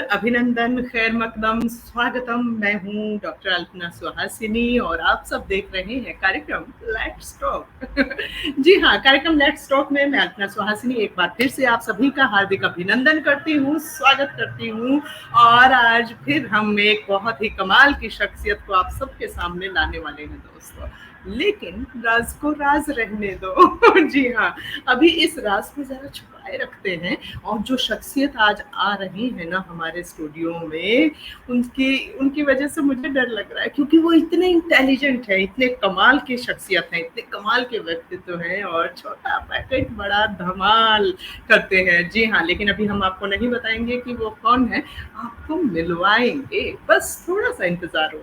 अभिनंदन, खैर मकदम, स्वागतम। मैं हूँ डॉक्टर अल्पना सुहासिनी और आप सब देख रहे हैं कार्यक्रम लेट्स टॉक। जी हाँ, कार्यक्रम लेट्स टॉक में मैं अल्पना सुहासिनी एक बार फिर से आप सभी का हार्दिक अभिनंदन करती हूँ, स्वागत करती हूँ। और आज फिर हम एक बहुत ही कमाल की शख्सियत को आप सबके सामने लाने वाले हैं दोस्तों, लेकिन राज को राज रहने दो। जी हाँ, अभी इस राज को जरा छुपाए रखते हैं। और जो शख्सियत आज आ रही है ना हमारे स्टूडियो में, उनकी उनकी वजह से मुझे डर लग रहा है, क्योंकि वो इतने इंटेलिजेंट है, इतने कमाल के शख्सियत हैं, इतने कमाल के व्यक्तित्व हैं और छोटा पैकेट बड़ा धमाल करते हैं। जी हाँ, लेकिन अभी हम आपको नहीं बताएंगे कि वो कौन है, आपको मिलवाएंगे, बस थोड़ा सा इंतजार हो।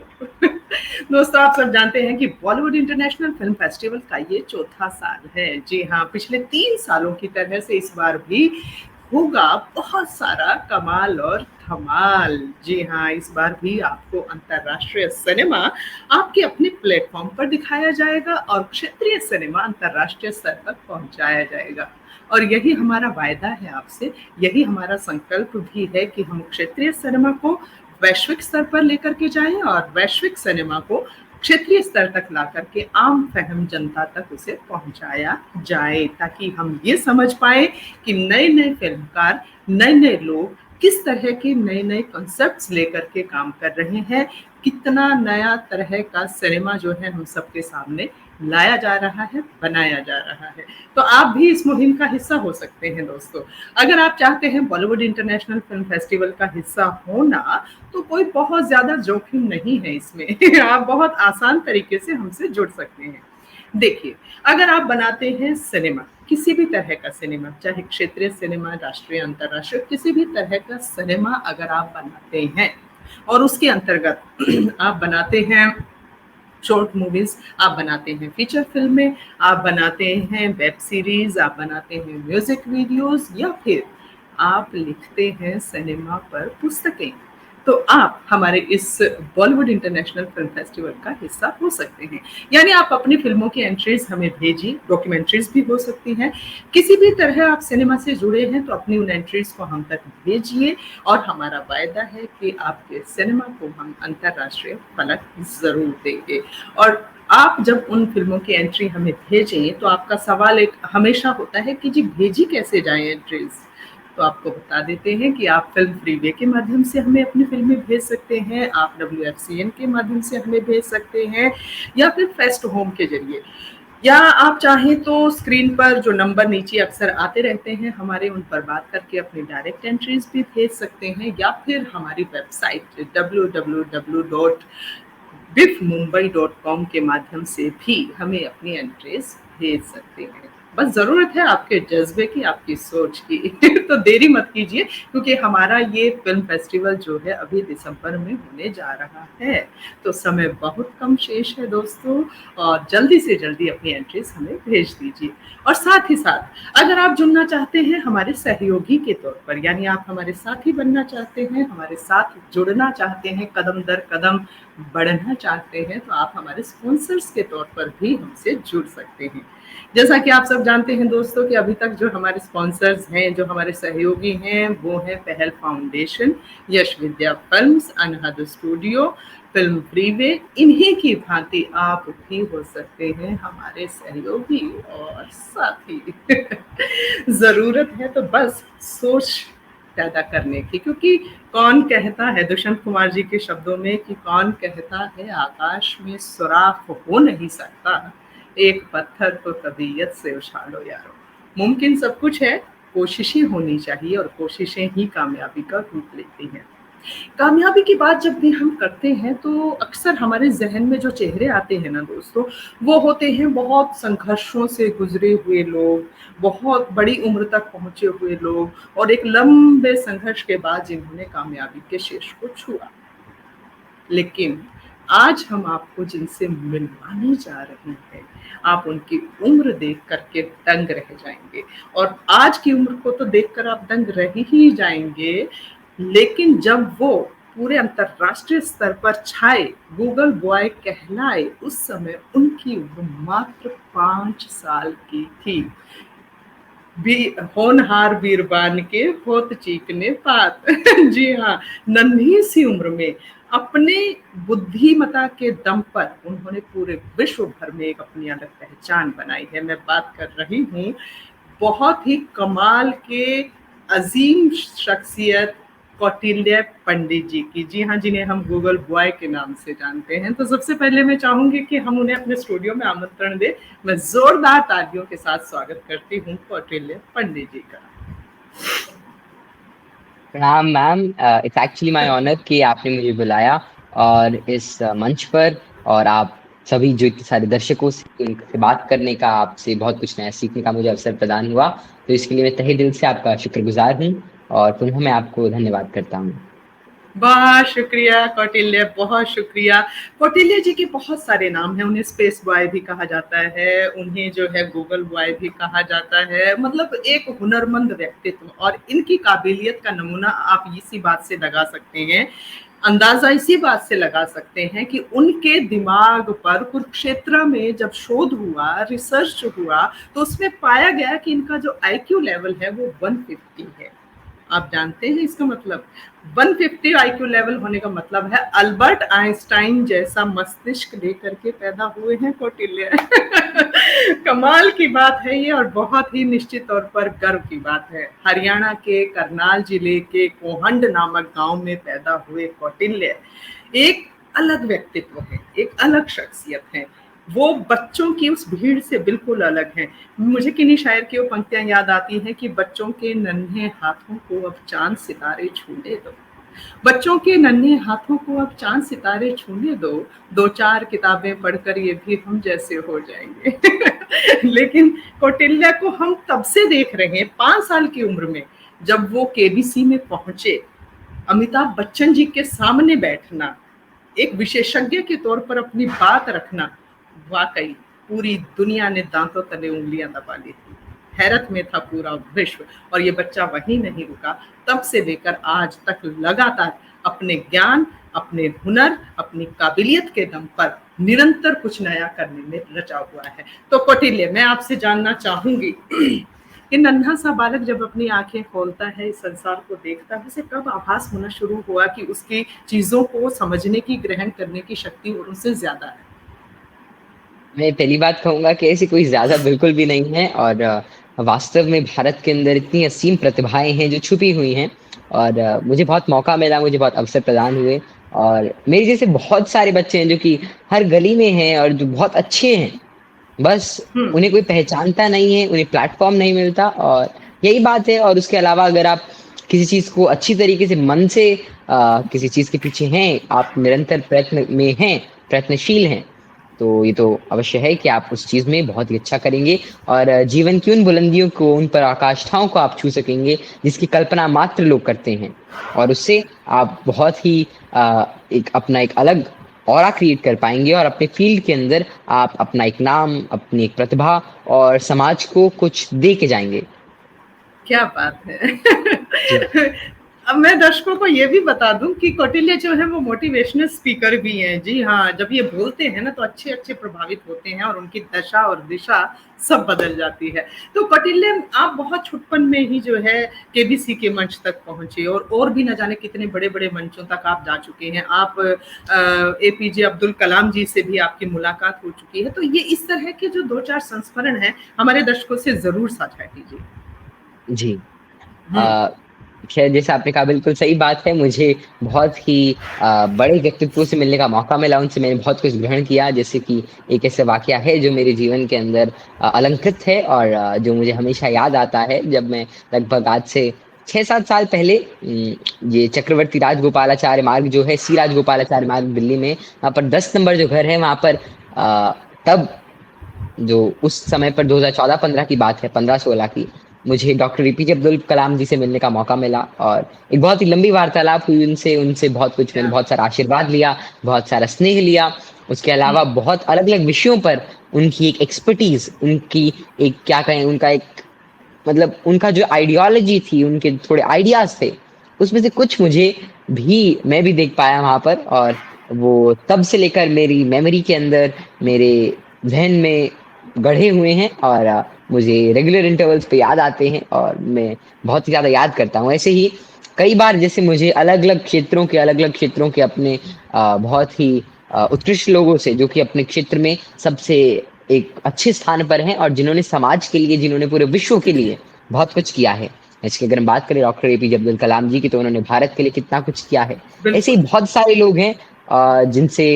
दोस्तों, आप सब जानते हैं कि बॉलीवुड इंटरनेशनल फिल्म फेस्टिवल का ये चौथा साल है। जी हाँ, पिछले 3 सालों की तरह से इस बार भी होगा बहुत सारा कमाल और धमाल। जी हाँ, इस बार भी आपको अंतर्राष्ट्रीय सिनेमा आपके अपने प्लेटफॉर्म पर दिखाया जाएगा और क्षेत्रीय सिनेमा अंतर्राष्ट्रीय स्तर तक पहुंचाया जाएगा। और यही हमारा वायदा है आपसे, यही हमारा संकल्प भी है कि हम क्षेत्रीय सिनेमा को वैश्विक स्तर पर लेकर के जाएं और वैश्विक सिनेमा को क्षेत्रीय स्तर तक ला करके आम फहम जनता तक उसे पहुंचाया जाए, ताकि हम ये समझ पाए कि नए नए फिल्मकार, नए नए लोग किस तरह के नए नए कॉन्सेप्ट्स लेकर के काम कर रहे हैं, कितना नया तरह का सिनेमा जो है हम सबके सामने लाया जा रहा है, बनाया जा रहा है। तो आप भी इस मुहिम का हिस्सा हो सकते हैं दोस्तों। अगर आप चाहते हैं बॉलीवुड इंटरनेशनल फिल्म फेस्टिवल का हिस्सा होना, तो कोई बहुत ज्यादा जोखिम नहीं है इसमें। आप बहुत आसान तरीके से हमसे जुड़ सकते हैं। देखिए, अगर आप बनाते हैं सिनेमा, किसी भी तरह का सिनेमा, चाहे क्षेत्रीय सिनेमा, राष्ट्रीय, अंतर्राष्ट्रीय, किसी भी तरह का सिनेमा अगर आप बनाते हैं और उसके अंतर्गत आप बनाते हैं शॉर्ट मूवीज, आप बनाते हैं फीचर फिल्में, आप बनाते हैं वेब सीरीज, आप बनाते हैं म्यूजिक वीडियोस, या फिर आप लिखते हैं सिनेमा पर पुस्तकें, तो आप हमारे इस बॉलीवुड इंटरनेशनल फिल्म फेस्टिवल का हिस्सा हो सकते हैं। यानी आप अपनी फिल्मों की एंट्रीज हमें भेजिए, डॉक्यूमेंट्रीज भी हो सकती हैं, किसी भी तरह आप सिनेमा से जुड़े हैं तो अपनी उन एंट्रीज को हम तक भेजिए और हमारा वायदा है कि आपके सिनेमा को हम अंतर्राष्ट्रीय फलक जरूर देंगे। और आप जब उन फिल्मों की एंट्री हमें भेजें तो आपका सवाल एक हमेशा होता है कि जी भेजी कैसे जाए एंट्रीज, तो आपको बता देते हैं कि आप फिल्म फ्रीवे के माध्यम से हमें अपनी फिल्में भेज सकते हैं, आप WFCN के माध्यम से हमें भेज सकते हैं, या फिर फेस्ट होम के जरिए, या आप चाहें तो स्क्रीन पर जो नंबर नीचे अक्सर आते रहते हैं हमारे, उन पर बात करके अपनी डायरेक्ट एंट्रीज भी भेज सकते हैं, या फिर हमारी वेबसाइट www.bifmumbai.com के माध्यम से भी हमें अपनी एंट्रीज भेज सकते हैं। बस जरूरत है आपके जज्बे की, आपकी सोच की। तो देरी मत कीजिए, क्योंकि हमारा ये फिल्म फेस्टिवल जो है अभी दिसंबर में होने जा रहा है, तो समय बहुत कम शेष है दोस्तों, और जल्दी से जल्दी अपनी एंट्रीज हमें भेज दीजिए। और साथ ही साथ अगर आप जुड़ना चाहते हैं हमारे सहयोगी के तौर पर, यानी आप हमारे साथी बनना चाहते हैं, हमारे साथ जुड़ना चाहते हैं, कदम दर कदम बढ़ना चाहते हैं, तो आप हमारे स्पॉन्सर्स के तौर पर भी हमसे जुड़ सकते हैं। जैसा कि आप सब जानते हैं दोस्तों कि अभी तक जो हमारे स्पॉन्सर्स हैं, जो हमारे सहयोगी हैं, वो है पहल फाउंडेशन, यश विद्या फिल्म्स, अनहद स्टूडियो, फिल्म फ्रीवे। इन्हीं की भांति आप भी हो सकते हैं हमारे सहयोगी और साथी। जरूरत है तो बस सोच पैदा करने की, क्योंकि कौन कहता है, दुष्यंत कुमार जी के शब्दों में, कि कौन कहता है आकाश में सुराख हो नहीं सकता, एक पत्थर को तबीयत से उछालो यारो। मुमकिन सब कुछ है, कोशिशें होनी चाहिए, और कोशिशें ही कामयाबी का रूप लेती हैं। कामयाबी की बात जब भी हम करते हैं तो अक्सर हमारे जहन में जो चेहरे आते हैं ना दोस्तों, वो होते हैं बहुत संघर्षों से गुजरे हुए लोग, बहुत बड़ी उम्र तक पहुंचे हुए लोग, और एक लंबे संघर्ष के बाद जिन्होंने कामयाबी के शीर्ष को छुआ। लेकिन आज हम आपको जिनसे मिलवाने जा रहे हैं, आप उनकी उम्र देख करके दंग रह जाएंगे, और आज की उम्र को तो देखकर आप दंग रह ही जाएंगे, लेकिन जब वो पूरे अंतरराष्ट्रीय स्तर पर छाए, गूगल बॉय कहलाए, उस समय उनकी उम्र मात्र 5 साल की थी। भी होनहार बीरबान के होत चीकने पात। जी हाँ, नन्ही सी उम्र में अपने बुद्धिमता के दम पर उन्होंने पूरे विश्व भर में एक अपनी अलग पहचान बनाई है। मैं बात कर रही हूँ बहुत ही कमाल के अजीम शख्सियत कौटिल्य पंडित जी की। जी हाँ, जिन्हें हम गूगल बॉय के नाम से जानते हैं। तो सबसे पहले मैं चाहूंगी कि हम उन्हें अपने स्टूडियो में आमंत्रण दें। मैं जोरदार तालियों के साथ स्वागत करती हूँ कौटिल्य पंडित जी का। प्रणाम ma'am. It's actually my honour कि आपने मुझे बुलाया और इस मंच पर, और आप सभी जो इतने सारे दर्शकों से उनसे बात करने का, आपसे बहुत कुछ नया सीखने का मुझे अवसर प्रदान हुआ। तो इसके लिए मैं तहे दिल से आपका शुक्रगुजार हूँ और पुनः मैं आपको धन्यवाद करता हूँ। बहुत शुक्रिया कौटिल्य, बहुत शुक्रिया। कौटिल्य जी के बहुत सारे नाम हैं। उन्हें स्पेस बॉय भी कहा जाता है, उन्हें जो है गूगल बॉय भी कहा जाता है। मतलब एक हुनरमंद व्यक्तित्व, और इनकी काबिलियत का नमूना आप इसी बात से लगा सकते हैं, अंदाजा इसी बात से लगा सकते हैं कि उनके दिमाग पर कुरुक्षेत्र में जब शोध हुआ, रिसर्च हुआ, तो उसमें पाया गया कि इनका जो आईक्यू लेवल है वो 150 है। आप जानते हैं इसका मतलब? 150 आईक्यू लेवल होने का मतलब है अल्बर्ट आइंस्टाइन जैसा मस्तिष्क लेकर के पैदा हुए हैं कौटिल्य। कमाल की बात है ये, और बहुत ही निश्चित तौर पर गर्व की बात है। हरियाणा के करनाल जिले के कोहंड नामक गांव में पैदा हुए कौटिल्य एक अलग व्यक्तित्व है, एक अलग शख्सियत है। वो बच्चों की उस भीड़ से बिल्कुल अलग हैं। मुझे किन्हीं शायर की वो पंक्तियां याद आती हैं कि बच्चों के नन्हे हाथों को अब चांद सितारे छूने दो, बच्चों के नन्हे हाथों को अब चांद सितारे छूने दो, दो चार किताबें पढ़कर ये भी हम जैसे हो जाएंगे। लेकिन कौटिल्य को हम तब से देख रहे हैं, 5 साल की उम्र में, जब वो केबीसी में पहुंचे। अमिताभ बच्चन जी के सामने बैठना, एक विशेषज्ञ के तौर पर अपनी बात रखना, वाकई पूरी दुनिया ने दांतों तले उंगलियां दबा ली थी। हैरत में था पूरा विश्व। और ये बच्चा वहीं नहीं रुका, तब से लेकर आज तक लगातार अपने ज्ञान, अपने हुनर, अपनी काबिलियत के दम पर निरंतर कुछ नया करने में रचा हुआ है। तो कौटिल्य, मैं आपसे जानना चाहूंगी कि नन्हा सा बालक जब अपनी आंखें खोलता है, इस संसार को देखता है, उसे कब आभास होना शुरू हुआ कि उसकी चीजों को समझने की, ग्रहण करने की शक्ति और उनसे ज्यादा है? मैं पहली बात कहूँगा कि ऐसी कोई ज़्यादा बिल्कुल भी नहीं है, और वास्तव में भारत के अंदर इतनी असीम प्रतिभाएँ हैं जो छुपी हुई हैं, और मुझे बहुत मौका मिला, मुझे बहुत अवसर प्रदान हुए, और मेरे जैसे बहुत सारे बच्चे हैं जो कि हर गली में हैं और जो बहुत अच्छे हैं, बस हम्म। उन्हें कोई पहचानता नहीं है, उन्हें प्लेटफ़ॉर्म नहीं मिलता, और यही बात है। और उसके अलावा अगर आप किसी चीज़ को अच्छी तरीके से मन से किसी चीज़ के पीछे हैं, आप निरंतर प्रयत्न में हैं, प्रयत्नशील हैं, तो ये तो अवश्य है कि आप उस चीज़ में बहुत ही अच्छा करेंगे, और जीवन की उन बुलंदियों को, उन पराकाष्ठाओं को आप छू सकेंगे, जिसकी कल्पना मात्र लोग करते हैं। और उससे आप बहुत ही एक अपना एक अलग ऑरा क्रिएट कर पाएँगे, और अपने फ़ील्ड के अंदर आप अपना एक नाम, अपनी एक प्रतिभा और समाज को कुछ दे के जाएँगे। क्या बात जी। है। अब मैं दर्शकों को ये भी बता दूं कि कौटिल्य जो है वो मोटिवेशनल स्पीकर भी हैं। जी हाँ, जब ये बोलते हैं ना तो अच्छे अच्छे प्रभावित होते हैं, और उनकी दशा और दिशा सब बदल जाती है। तो कौटिल्य, आप बहुत छुटपन में ही जो है केबीसी के मंच तक पहुंचे, और भी न जाने कितने बड़े बड़े मंचों तक आप जा चुके हैं। आप एपीजे अब्दुल कलाम जी से भी आपकी मुलाकात हो चुकी है। तो ये इस तरह के जो 2-4 संस्मरण हैं, हमारे दर्शकों से जरूर साझा कीजिए। जी। हम्म। अ, ख़ैर जैसा आपने कहा बिल्कुल सही बात है, मुझे बहुत ही बड़े व्यक्तित्वों से मिलने का मौका मिला, उनसे मैंने बहुत कुछ ग्रहण किया, जैसे कि एक ऐसा वाक़या है जो मेरे जीवन के अंदर अलंकृत है, और जो मुझे हमेशा याद आता है। जब मैं लगभग आज से 6-7 साल पहले ये चक्रवर्ती राजगोपालाचार्य मार्ग जो है, सी राजगोपालाचार्य मार्ग दिल्ली में, वहाँ पर 10 नंबर जो घर है, वहाँ पर तब जो उस समय पर 2014-15 की बात है, 15-16 की, मुझे डॉक्टर एपीजे अब्दुल कलाम जी से मिलने का मौका मिला, और एक बहुत ही लंबी वार्तालाप हुई उनसे। उनसे बहुत कुछ, मैंने क्या बहुत सारा आशीर्वाद लिया, बहुत सारा स्नेह लिया। उसके अलावा बहुत अलग-अलग विषयों पर उनकी एक एक्सपर्टीज़, उनकी एक क्या कहें, उनका एक मतलब उनका जो आइडियोलॉजी थी, उनके थोड़े आइडियाज़ थे, उसमें से कुछ मुझे भी मैं भी देख पाया वहाँ पर, और वो तब से लेकर मेरी मेमोरी के अंदर, मेरे ज़हन में गढ़े हुए हैं, और मुझे रेगुलर इंटरवल्स पे याद आते हैं और मैं बहुत ही ज़्यादा याद करता हूँ। ऐसे ही कई बार जैसे मुझे अलग-अलग क्षेत्रों के अपने बहुत ही उत्कृष्ट लोगों से जो कि अपने क्षेत्र में सबसे एक अच्छे स्थान पर हैं और जिन्होंने समाज के लिए, जिन्होंने पूरे विश्व के लिए बहुत कुछ किया है। इसकी अगर हम बात करें डॉक्टर एपीजे अब्दुल कलाम जी की, तो उन्होंने भारत के लिए कितना कुछ किया है। ऐसे ही बिल्कुल। बहुत सारे लोग हैं जिनसे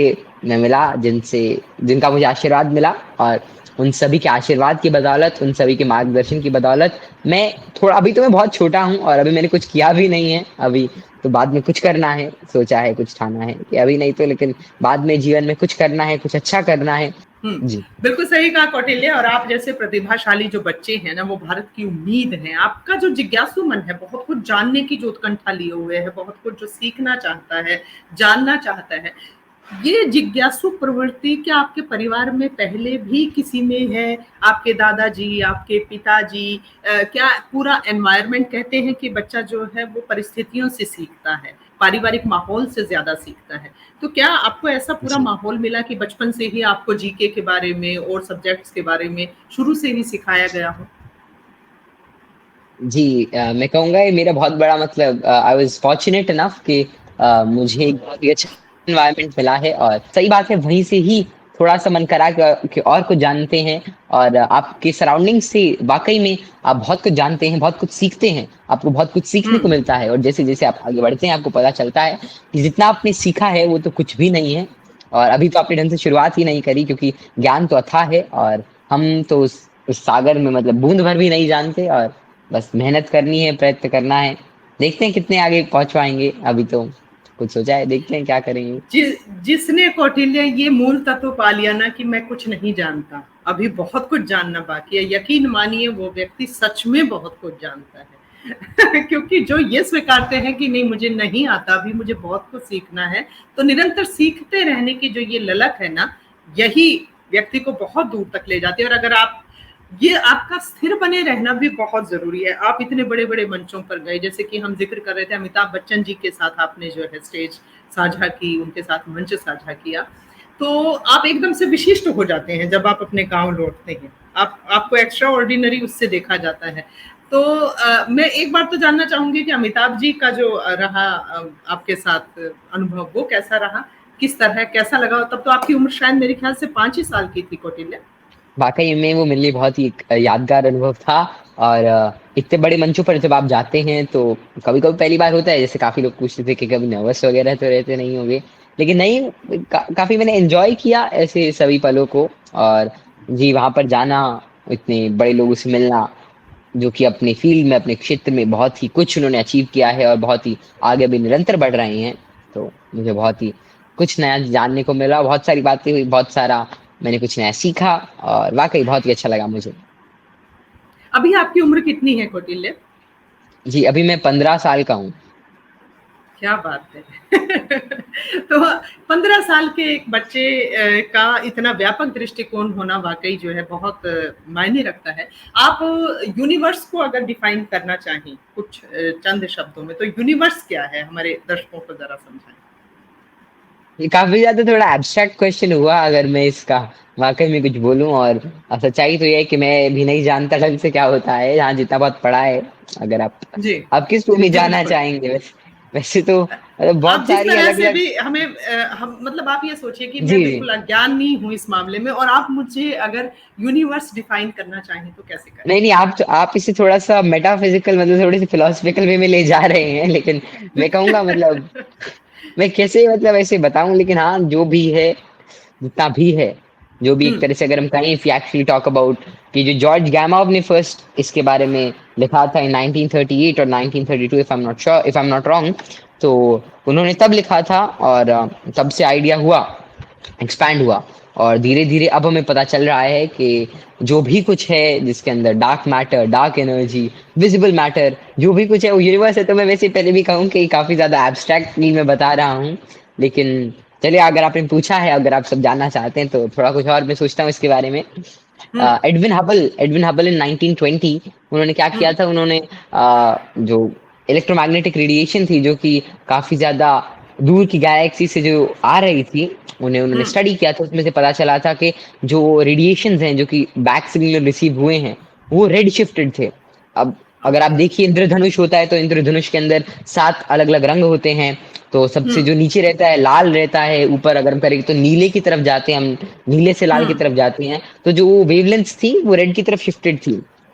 मैं मिला, जिनका मुझे आशीर्वाद मिला और उन सभी के आशीर्वाद की बदौलत, उन सभी के मार्गदर्शन की बदौलत मैं थोड़ा, अभी तो मैं बहुत छोटा हूँ और अभी मैंने कुछ किया भी नहीं है। अभी तो बाद में कुछ करना है, सोचा है, कुछ ठाना है कि अभी नहीं तो लेकिन बाद में जीवन में कुछ करना है, कुछ अच्छा करना है। जी। बिल्कुल सही कहा कौटिल्य। और आप जैसे प्रतिभाशाली जो बच्चे हैं ना, वो भारत की उम्मीद हैं। आपका जो जिज्ञासु मन है, बहुत कुछ जानने की जो उत्कंठा लिए हुए है, बहुत कुछ जो सीखना चाहता है, जानना चाहता है, ये जिज्ञासु प्रवृत्ति क्या आपके परिवार में पहले भी किसी में है? आपके दादाजी, आपके पिताजी, क्या पूरा एनवायरनमेंट कहते हैं कि बच्चा जो है वो परिस्थितियों से सीखता है, पारिवारिक माहौल से ज्यादा सीखता है। तो क्या आपको ऐसा पूरा जी। माहौल मिला कि बचपन से ही आपको जीके के बारे में और सब्जेक्ट्स के बारे में शुरू से ही सिखाया गया हो? जी, मैं कहूँगा ये मेरा बहुत बड़ा मतलब आई वाज़ फॉर्च्यूनेट इनफ कि मुझे एक बहुत ही अच्छा एनवायरनमेंट मिला है और सही बात है वहीं से ही थोड़ा-सा मन करा कि और कुछ जानते हैं और आपके सराउंडिंग से वाक़ई में आप बहुत कुछ जानते हैं, बहुत कुछ सीखते हैं, आपको बहुत कुछ सीखने को हुँ, मिलता है और जैसे-जैसे आप आगे बढ़ते हैं आपको पता चलता है कि जितना आपने सीखा है वो तो कुछ भी नहीं है और अभी तो आपने ढंग से शुरुआत ही नहीं करी क्योंकि ज्ञान तो अथाह है और हम तो उस सागर में मतलब बूँद भर भी नहीं जानते और बस मेहनत करनी है, प्रयत्न करना है। देखते हैं कितने आगे पहुँच पाएँगे, अभी तो कुछ सोचा है, देखते हैं क्या करेंगे। जि जिसने कौटिल्य ये मूल तत्व पा लिया ना कि मैं कुछ नहीं जानता, अभी बहुत कुछ जानना बाकी है, यकीन मानिए वो व्यक्ति सच में बहुत कुछ जानता है। क्योंकि जो ये स्वीकारते हैं कि नहीं मुझे नहीं आता, अभी मुझे बहुत कुछ सीखना है, तो निरंतर सीखते रहने की जो ये ललक है ना, यही व्यक्ति को बहुत दूर तक ले जाती है। और अगर आप, ये आपका स्थिर बने रहना भी बहुत ज़रूरी है। आप इतने बड़े-बड़े मंचों पर गए, जैसे कि हम ज़िक्र कर रहे थे अमिताभ बच्चन जी के साथ आपने जो है स्टेज साझा की, उनके साथ मंच साझा किया। तो आप एकदम से विशिष्ट हो जाते हैं जब आप अपने गाँव लौटते हैं। आपको एक्स्ट्रा ऑर्डिनरी उससे देखा जाता है। तो मैं एक बात तो जानना चाहूँगी कि अमिताभ जी का जो रहा आपके साथ अनुभव, वो कैसा रहा? किस तरह कैसा लगा? तब तो आपकी उम्र शायद मेरे ख्याल से 5 ही साल की थी कौटिल्य। वाक़ई में वो मेरे लिए बहुत ही एक यादगार अनुभव था और इतने बड़े मंचों पर जब आप जाते हैं तो कभी-कभी पहली बार होता है, जैसे काफ़ी लोग पूछते थे कि कभी नर्वस वग़ैरह तो रहते नहीं होंगे? लेकिन नहीं, काफ़ी मैंने एन्जॉय किया ऐसे सभी पलों को और जी, वहाँ पर जाना, इतने बड़े लोगों से मिलना, जो कि अपने फ़ील्ड में, अपने क्षेत्र में बहुत ही कुछ उन्होंने अचीव किया है और बहुत ही आगे भी निरंतर बढ़ रहे हैं। तो मुझे बहुत ही कुछ नया जानने को मिला, बहुत सारी बातें हुई, बहुत सारा मैंने कुछ नया सीखा और वाक़ई बहुत ही अच्छा लगा मुझे। अभी आपकी उम्र कितनी है कौटिल्य? जी, अभी मैं 15 साल का हूँ। क्या बात है! तो 15 साल के एक बच्चे का इतना व्यापक दृष्टिकोण होना वाक़ई जो है बहुत मायने रखता है। आप यूनिवर्स को अगर डिफाइन करना चाहें कुछ चंद शब्दों में, तो यूनिवर्स क्या है? हमारे दर्शकों को ज़रा समझाएँ। ये काफ़ी ज़्यादा थोड़ा एब्स्ट्रैक्ट क्वेश्चन हुआ अगर मैं इसका वाक़ई में कुछ बोलूँ और सच्चाई तो ये है कि मैं भी नहीं जानता ढंग से क्या होता है, यहाँ जितना बहुत पढ़ा है। अगर जी। आप किस वे में जी, जानना बिल्कुल। चाहेंगे वैसे? वैसे तो मतलब आप बहुत जिस सारी तरह से अलग-अलग। भी हमें हम मतलब आप ये सोचिए कि मैं जी, जी। बिल्कुल अज्ञानी हूँ इस मामले में, और आप मुझे अगर यूनिवर्स डिफाइन करना चाहें तो कैसे करें? नहीं, नहीं, आप इसे थोड़ा-सा मेटाफ़िज़िकल मतलब थोड़ी-सी फ़िलॉसफ़िकल वे में ले जा रहे हैं, लेकिन मैं कहूँगा मतलब मैं कैसे मतलब ऐसे बताऊँ, लेकिन हाँ, जो भी है, जितना भी है, जो भी एक हुँ, तरह से अगर हम कहें if we actually talk about कि जो जॉर्ज गैमोव ने फर्स्ट इसके बारे में लिखा था इन 1938 और 1932, if I am not wrong, तो उन्होंने तब लिखा था और तब से आइडिया हुआ, एक्सपैंड हुआ और धीरे-धीरे अब हमें पता चल रहा है कि जो भी कुछ है जिसके अंदर dark matter, dark energy, visible matter, जो भी कुछ है वो यूनिवर्स है। तो मैं वैसे पहले भी कहूँ कि काफ़ी ज़्यादा एब्स्ट्रैक्टली मैं बता रहा हूँ। लेकिन चलिए, अगर आपने पूछा है, अगर आप सब जानना चाहते हैं तो थोड़ा कुछ और मैं सोचता हूँ इसके बारे में। हुँ, एडविन हबल इन 1920 उन्होंने क्या हुँ, किया था, उन्होंने जो इलेक्ट्रोमैग्नेटिक रेडिएशन थी जो कि काफ़ी ज़्यादा दूर की गैलेक्सी से जो आ रही थी, उन्हें उन्होंने हुँ, स्टडी किया था। उसमें से पता चला था कि जो रेडिएशंस हैं, जो कि बैक सिग्नल रिसीव हुए हैं, वो रेड शिफ्टेड थे। अब अगर आप देखिए इंद्रधनुष होता है तो इंद्रधनुष के अंदर 7 अलग-अलग रंग होते हैं। तो सबसे हुँ, जो नीचे रहता है लाल रहता है, ऊपर अगर हम करें तो नीले की तरफ जाते हैं हम, नीले से लाल की हुँ, तरफ जाते हैं। तो जो वो वेवलेंथ्स थी वो रेड की तरफ शिफ्टेड थी।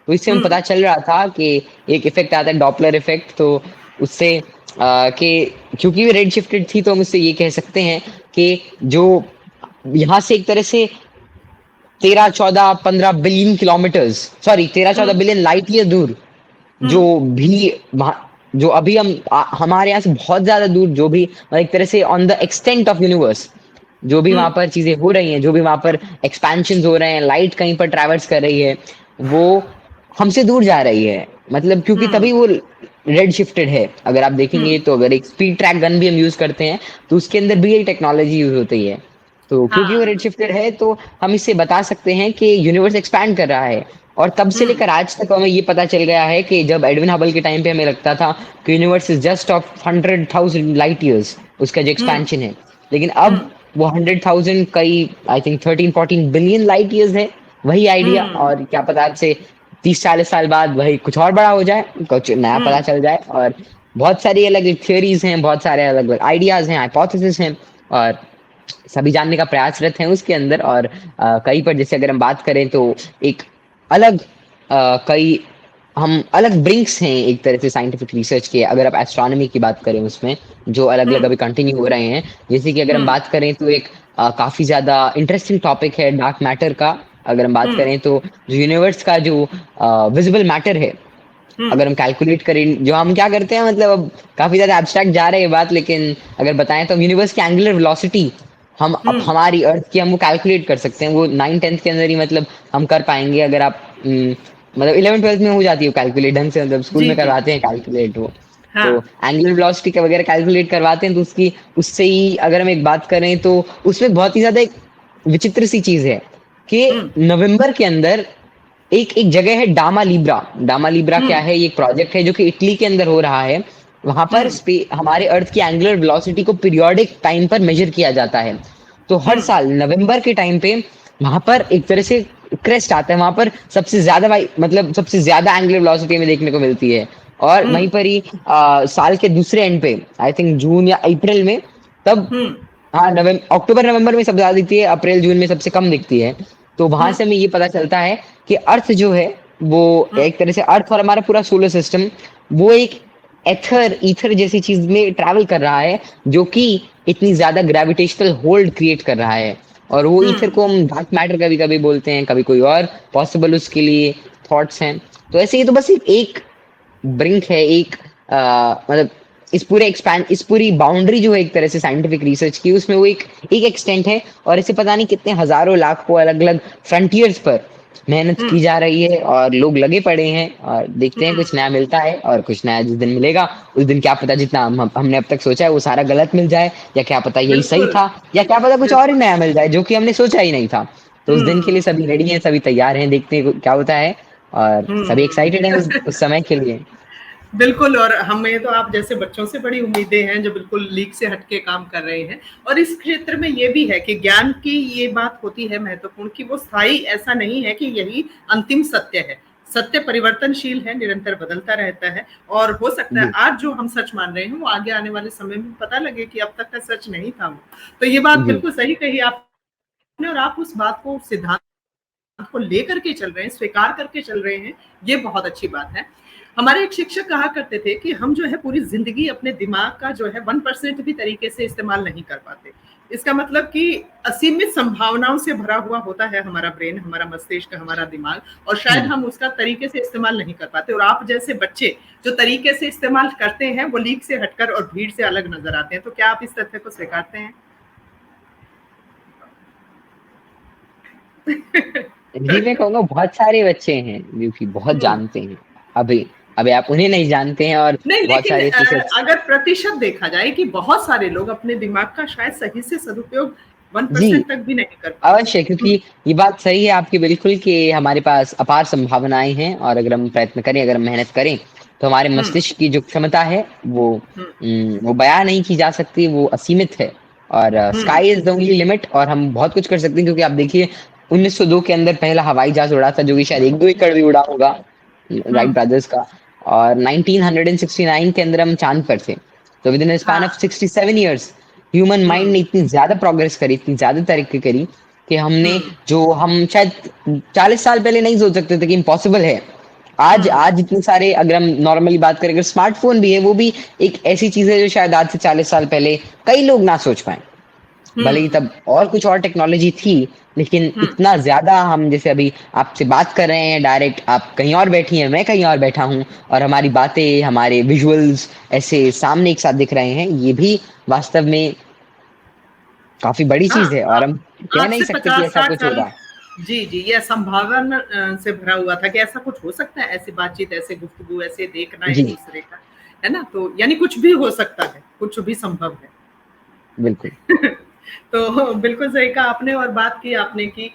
तो इससे हमें हुँ, पता चल रहा था कि एक इफ़ेक्ट आता है डॉपलर इफ़ेक्ट, तो उससे कि क्योंकि वो रेड शिफ्टेड थी तो हम उससे ये कह सकते हैं कि जो यहाँ से एक तरह से 13, 14, 15 बिलियन किलोमीटर्स, सॉरी 13, 14 हुँ, बिलियन लाइट ईयर दूर जो हुँ, भी जो अभी हम हमारे यहाँ से बहुत ज्यादा दूर जो भी एक तरह से on the extent of universe जो भी हुँ, वहां पर चीजें हो रही हैं, जो भी वहां पर एक्सपेंशन हो रहे हैं, लाइट कहीं पर ट्रैवर्स कर रही है, वो हमसे दूर जा रही है। मतलब क्योंकि हुँ, तभी वो रेड शिफ्टेड है। अगर आप हुँ, देखेंगे तो अगर एक स्पीड ट्रैक गन भी हम यूज करते हैं तो उसके अंदर भी यही टेक्नोलॉजी यूज होती है। तो क्योंकि वो रेड हाँ, शिफ्टेड है तो हम इससे बता सकते हैं कि यूनिवर्स एक्सपैंड कर रहा है। और तब से हुँ, लेकर आज तक हमें ये पता चल गया है कि जब एडविन हबल के टाइम पे हमें लगता था कि universe is just of 100,000 light years, उसका जो हुँ, एक्सपेंशन है, लेकिन हुँ, अब वो 100,000 कई I think 13-14 billion light years है। वही आइडिया, हुँ, और क्या पता आज से 30-40 साल बाद वही कुछ और बड़ा हो जाए, कुछ नया हुँ, पता चल जाए। और बहुत सारी अलग अलग थियोरीज हैं, बहुत सारे अलग अलग आइडियाज हैं, हाइपोथेसिस हैं, और सभी जानने का प्रयासरत हैं उसके अंदर। और कहीं पर जैसे अगर हम बात करें तो एक अलग कई हम अलग ब्रिंक्स हैं एक तरह से साइंटिफिक रिसर्च के। अगर आप एस्ट्रोनॉमी की बात करें उसमें जो अलग अलग हुँ, अभी कंटिन्यू हो रहे हैं, जैसे कि अगर हम हुँ, बात करें तो एक काफी ज्यादा इंटरेस्टिंग टॉपिक है डार्क मैटर का। अगर हम बात हुँ, करें तो जो यूनिवर्स का जो विजिबल मैटर है, हुँ, अगर हम कैलकुलेट करें, जो हम क्या करते हैं, मतलब अब काफी ज्यादा एब्स्ट्रैक्ट जा रहे हैं बात, लेकिन अगर बताएं तो यूनिवर्स की एंगुलर वेलोसिटी हम अब हुँ, हमारी अर्थ की हम वो कैलकुलेट कर सकते हैं। वो 9th-10th के अंदर ही मतलब हम कर पाएंगे। अगर आप मतलब 11th-12th में हो जाती है कैलकुलेट ढंग से, मतलब स्कूल जी, में जी, करवाते हैं कैलकुलेट वो। हाँ, तो एंगुलर वेलोसिटी का वगैरह कैलकुलेट करवाते हैं तो उसकी उससे ही अगर हम एक बात करें तो उसमें बहुत ही ज्यादा एक विचित्र सी चीज है कि हुँ, नवंबर के अंदर एक एक जगह है डामा लिब्रा। डामा लिब्रा हुँ, क्या है? ये एक प्रोजेक्ट है जो कि इटली के अंदर हो रहा है। वहां पर हुँ, हमारे अर्थ की एंगुलर वेलोसिटी को पीरियोडिक टाइम पर मेजर किया जाता है। तो हुँ, हर साल नवंबर के टाइम पे वहां पर एक तरह से क्रेस्ट आता है, वहां पर सबसे ज्यादा मतलब सबसे ज्यादा एंगुलर वेलोसिटी में देखने को मिलती है। और हुँ, वहीं पर ही साल के दूसरे एंड पे आई थिंक जून या अप्रैल में, तब हुँ, हाँ नवंबर अक्टूबर नवंबर में सबसे ज्यादा दिखती है, अप्रैल जून में सबसे कम दिखती है। तो वहां हुँ, से हमें ये पता चलता है कि अर्थ जो है वो हुँ, एक तरह से अर्थ और हमारा पूरा सोलर सिस्टम वो एक एथर ईथर जैसी चीज में ट्रैवल कर रहा है, जो कि इतनी ज्यादा ग्रेविटेशनल होल्ड क्रिएट कर रहा है। और वो ईथर हुँ, को हम डार्क मैटर कभी कभी बोलते हैं, कभी कोई और पॉसिबल उसके लिए थॉट्स हैं। तो ऐसे ही तो बस एक ब्रिंक है, एक मतलब इस पूरी बाउंड्री जो है एक तरह से साइंटिफिक रिसर्च की, उसमें वो एक एक्सटेंट है। और इसे पता नहीं कितने हजारों लाखों अलग अलग फ्रंटियर्स पर मेहनत हुँ, की जा रही है और लोग लगे पड़े हैं, और देखते हैं हुँ, कुछ नया मिलता है। और कुछ नया जिस दिन मिलेगा उस दिन क्या पता जितना हमने अब तक सोचा है वो सारा गलत मिल जाए, या क्या पता यही सही बिल्कुल, था, या क्या पता कुछ और ही बिल्कुल, नया मिल जाए जो कि हमने सोचा ही नहीं था। तो उस दिन के लिए हुँ, सभी रेडी हैं, सभी तैयार हैं, देखते हैं क्या होता है। और सभी हुँ। एक्साइटेड हैं उस समय के लिए। बिल्कुल और हमें तो आप जैसे बच्चों से बड़ी उम्मीदें हैं जो बिल्कुल लीक से हट के काम कर रहे हैं और इस क्षेत्र में ये भी है कि ज्ञान की ये बात होती है महत्वपूर्ण कि वो स्थायी ऐसा नहीं है कि यही अंतिम सत्य है। सत्य परिवर्तनशील है, निरंतर बदलता रहता है और हो सकता है जी, आज जो हम सच मान रहे हैं वो आगे आने वाले समय में पता लगे कि अब तक का सच नहीं था वो। तो ये बात जी, बिल्कुल सही कही आपने और आप उस बात को सिद्धांत को लेकर के चल रहे हैं, स्वीकार करके चल रहे हैं, ये बहुत अच्छी बात है। हमारे एक शिक्षक कहा करते थे कि हम जो है पूरी ज़िंदगी अपने दिमाग का जो है 1% भी तरीके से इस्तेमाल नहीं कर पाते। इसका मतलब कि असीमित संभावनाओं से भरा हुआ होता है हमारा ब्रेन, हमारा मस्तिष्क, हमारा दिमाग और शायद हुँ। हम उसका तरीके से इस्तेमाल नहीं कर पाते और आप जैसे बच्चे जो तरीके से इस्तेमाल करते हैं, वो लीक से हटकर और भीड़ से अलग नज़र आते हैं। तो क्या आप इस तथ्य को स्वीकारते हैं? जी, मैं कहूँगा बहुत सारे बच्चे हैं जो कि बहुत हुँ। जानते हैं। अभी अभी आप उन्हें नहीं जानते हैं, और नहीं, बहुत लेकिन सारे ऐसे शख्स। अगर प्रतिशत देखा जाए कि बहुत सारे लोग अपने दिमाग का शायद सही से सदुपयोग जी, 1% तक भी नहीं कर पाते। अवश्य, क्योंकि हुँ, ये बात सही है आपकी बिल्कुल कि हमारे पास अपार संभावनाएँ हैं, और अगर हम प्रयत्न करें, अगर हम मेहनत करें, तो हमारे हुँ, मस्तिष्क की जो क्षमता है हुँ, वो बयाँ नहीं की जा सकती, वो असीमित है। और hmm, sky is the only limit, और हम बहुत कुछ कर सकते हैं, क्योंकि आप देखिए 1902 के अंदर पहला हवाई जहाज उड़ा था, जो कि शायद 1-2 एकड़ भी उड़ा होगा, राइट हम्म। ब्रदर्स का। और 1969 के अंदर हम चाँद पर थे। तो with in a span of हाँ। 67 इयर्स ह्यूमन माइंड हम्म। ने इतनी ज़्यादा प्रोग्रेस करी, इतनी ज़्यादा तरक्की करी कि हमने हम्म। जो हम शायद 40 साल पहले नहीं सोच सकते थे कि इम्पॉसिबल है। आज हम्म। आज इतने सारे, अगर हम नॉर्मली बात करें, अगर स्मार्टफ़ोन भी है, वो भी एक ऐसी चीज़ है जो शायद आज से 40 साल पहले कई लोग ना सोच पाएँ। भले ही हम्म। तब और कुछ और टेक्नोलॉजी थी, लेकिन हम्म। इतना ज़्यादा हम जैसे अभी आपसे बात कर रहे हैं डायरेक्ट, आप कहीं और बैठी हैं, मैं कहीं और बैठा हूँ और हमारी बातें, हमारे विजुअल्स ऐसे सामने एक साथ दिख रहे हैं, ये भी वास्तव में काफ़ी बड़ी हाँ, चीज़ है और हम कह आज नहीं से सकते कि ऐसा 50-60 कुछ हो साल। रहा है। जी, जी, ये संभावना से भरा हुआ था कि ऐसा कुछ हो सकता है, ऐसी बातचीत, ऐसे गुफ्तगू, ऐसे देखना जी, एक-दूसरे का, है ना? तो यानी कुछ भी हो सकता है, कुछ भी संभव है। बिल्कुल। तो बिल्कुल सही कहा आपने और बात की आपने कि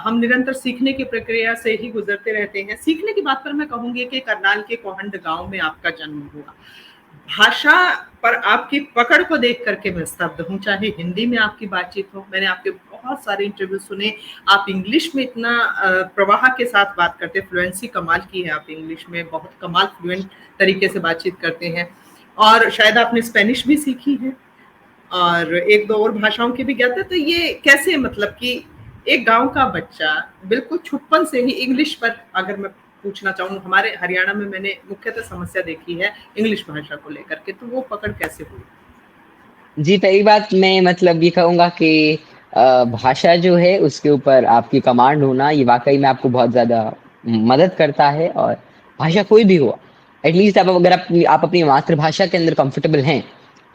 हम निरंतर सीखने की प्रक्रिया से ही गुजरते रहते हैं। सीखने की बात पर मैं कहूँगी कि करनाल के कोहंड गाँव में आपका जन्म हुआ। भाषा पर आपकी पकड़ को देख करके मैं स्तब्ध हूँ, चाहे हिंदी में आपकी बातचीत हो, मैंने आपके बहुत सारे इंटरव्यू सुने, आप इंग्लिश में इतना प्रवाह के साथ बात करते, फ्लुएंसी कमाल की है आप इंग्लिश में, बहुत कमाल फ्लुएंट तरीके से बातचीत करते हैं और शायद आपने स्पेनिश भी सीखी है और एक दो और भाषाओं की भी ज्ञात है। तो ये कैसे मतलब कि एक गांव का बच्चा बिल्कुल छुपन से ही इंग्लिश पर, अगर मैं पूछना चाहूँ, हमारे हरियाणा में मैंने मुख्यतः समस्या देखी है इंग्लिश भाषा को लेकर के, तो वो पकड़ कैसे हुई? जी, पहली बात मैं मतलब ये कहूँगा कि भाषा जो है उसके ऊपर आपकी कमांड होना ये वाक़ई में आपको बहुत ज़्यादा मदद करता है। और भाषा कोई भी हो, एट लीस्ट अगर आप अपनी मातृभाषा के अंदर कंफर्टेबल हैं,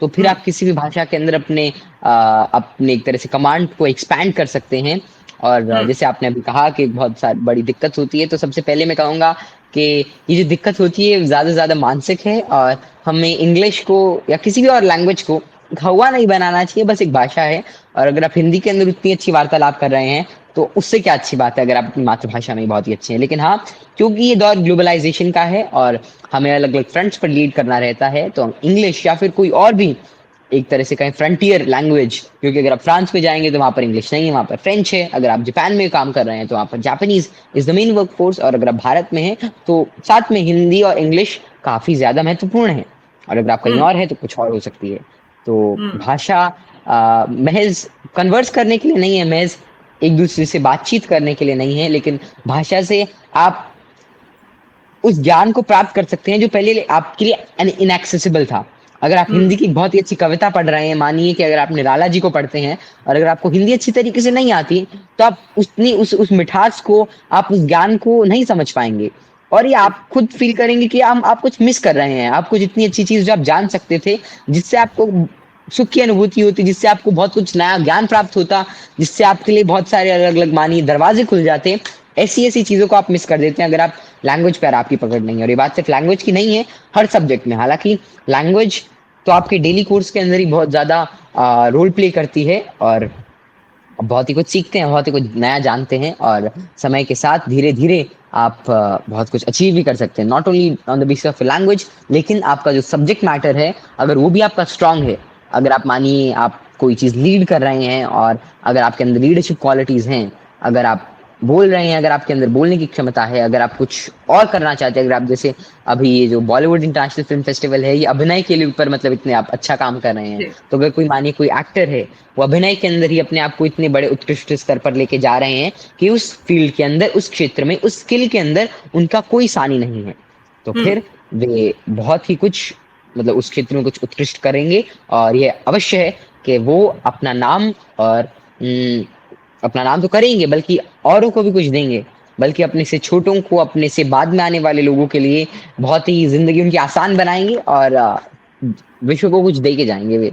तो फिर हम्म। आप किसी भी भाषा के अंदर अपने एक तरह से कमांड को एक्सपैंड कर सकते हैं। और हम्म। जैसे आपने अभी कहा कि बहुत सारी बड़ी दिक्कत होती है, तो सबसे पहले मैं कहूँगा कि ये जो दिक्कत होती है ज़्यादा से ज़्यादा मानसिक है और हमें इंग्लिश को या किसी भी और लैंग्वेज को हवा नहीं बनाना चाहिए, बस एक भाषा है। और अगर आप हिंदी के अंदर इतनी अच्छी वार्तालाप कर रहे हैं, तो उससे क्या अच्छी बात है अगर आप अपनी मातृभाषा में बहुत ही अच्छे हैं। लेकिन हाँ, क्योंकि ये दौर ग्लोबलाइज़ेशन का है और हमें अलग-अलग फ्रंट्स पर लीड करना रहता है, तो हम इंग्लिश या फिर कोई और भी एक तरह से कहें फ्रंटियर लैंग्वेज, क्योंकि अगर आप फ्रांस में जाएँगे तो वहाँ पर इंग्लिश नहीं है, वहाँ पर फ्रेंच है। अगर आप जापान में काम कर रहे हैं, तो वहाँ पर Japanese is the main work force. और अगर आप भारत में हैं, तो साथ में हिंदी और इंग्लिश काफ़ी ज़्यादा महत्वपूर्ण है। और अगर आप कहीं हम्म। और हैं, तो कुछ और हो सकती है। तो हम्म। भाषा महज़ कन्वर्स करने के लिए नहीं है, महज़ एक-दूसरे से बातचीत करने के लिए नहीं है, लेकिन भाषा से आप उस ज्ञान को प्राप्त कर सकते हैं जो पहले आपके लिए इनएक्सेसिबल था। अगर आप हिंदी हम्म। की बहुत ही अच्छी कविता पढ़ रहे हैं, मानिए कि अगर आप निराला जी को पढ़ते हैं और अगर आपको हिंदी अच्छी तरीके से नहीं आती, तो आप उतनी उस मिठास को, आप उस ज्ञान को नहीं समझ पाएँगे। और ये आप बिल्कुल। खुद फ़ील करेंगे कि आप कुछ मिस कर रहे हैं। आप कुछ इतनी अच्छी चीज़ जो आप जान सकते थे, जिससे आपको सुख की अनुभूति होती, जिससे आपको बहुत कुछ नया ज्ञान प्राप्त होता, जिससे आपके लिए बहुत सारे अलग-अलग मानिए दरवाज़े खुल जाते। ऐसी-ऐसी चीज़ों को आप मिस कर देते हैं अगर आप लैंग्वेज पर आपकी पकड़ नहीं है। और ये बात सिर्फ लैंग्वेज की नहीं है, हर सब्जेक्ट में। हालाँकि लैंग्वेज तो आपके डेली कोर्स के अंदर ही बहुत ज़्यादा रोल प्ले करती है और बहुत ही कुछ सीखते हैं, बहुत ही कुछ नया जानते हैं और समय के साथ धीरे-धीरे आप बहुत कुछ अचीव भी कर सकते हैं। Not only on the basis of language, लेकिन आपका जो सब्जेक्ट मैटर है, अगर वो भी आपका स्ट्रॉन्ग है, अगर आप मानिए आप कोई चीज़ लीड कर रहे हैं और अगर आपके अंदर लीडरशिप क्वालिटीज़ हैं, अगर आप बोल रहे हैं, अगर आपके अंदर बोलने की क्षमता है, अगर आप कुछ और करना चाहते हैं, अगर आप जैसे अभी ये जो बॉलीवुड इंटरनेशनल फ़िल्म फेस्टिवल है, ये अभिनय के लिए ऊपर मतलब इतने आप अच्छा काम कर रहे हैं। जी। तो अगर कोई मानिए कोई एक्टर है, वो अभिनय के अंदर ही अपने आप को इतने बड़े उत्कृष्ट स्तर पर लेके जा रहे हैं कि उस फ़ील्ड के अंदर, उस क्षेत्र में, उस स्किल के अंदर उनका कोई सानी नहीं है। तो हम्म। फिर वे बहुत ही कुछ मतलब उस क्षेत्र में कुछ उत्कृष्ट करेंगे और ये अवश्य है कि वो अपना नाम और अपना नाम तो करेंगे बल्कि औरों को भी कुछ देंगे। बल्कि अपने से छोटों को, अपने से बाद में आने वाले लोगों के लिए बहुत ही ज़िंदगी उनकी आसान बनाएँगे और विश्व को कुछ दे के जाएँगे वे।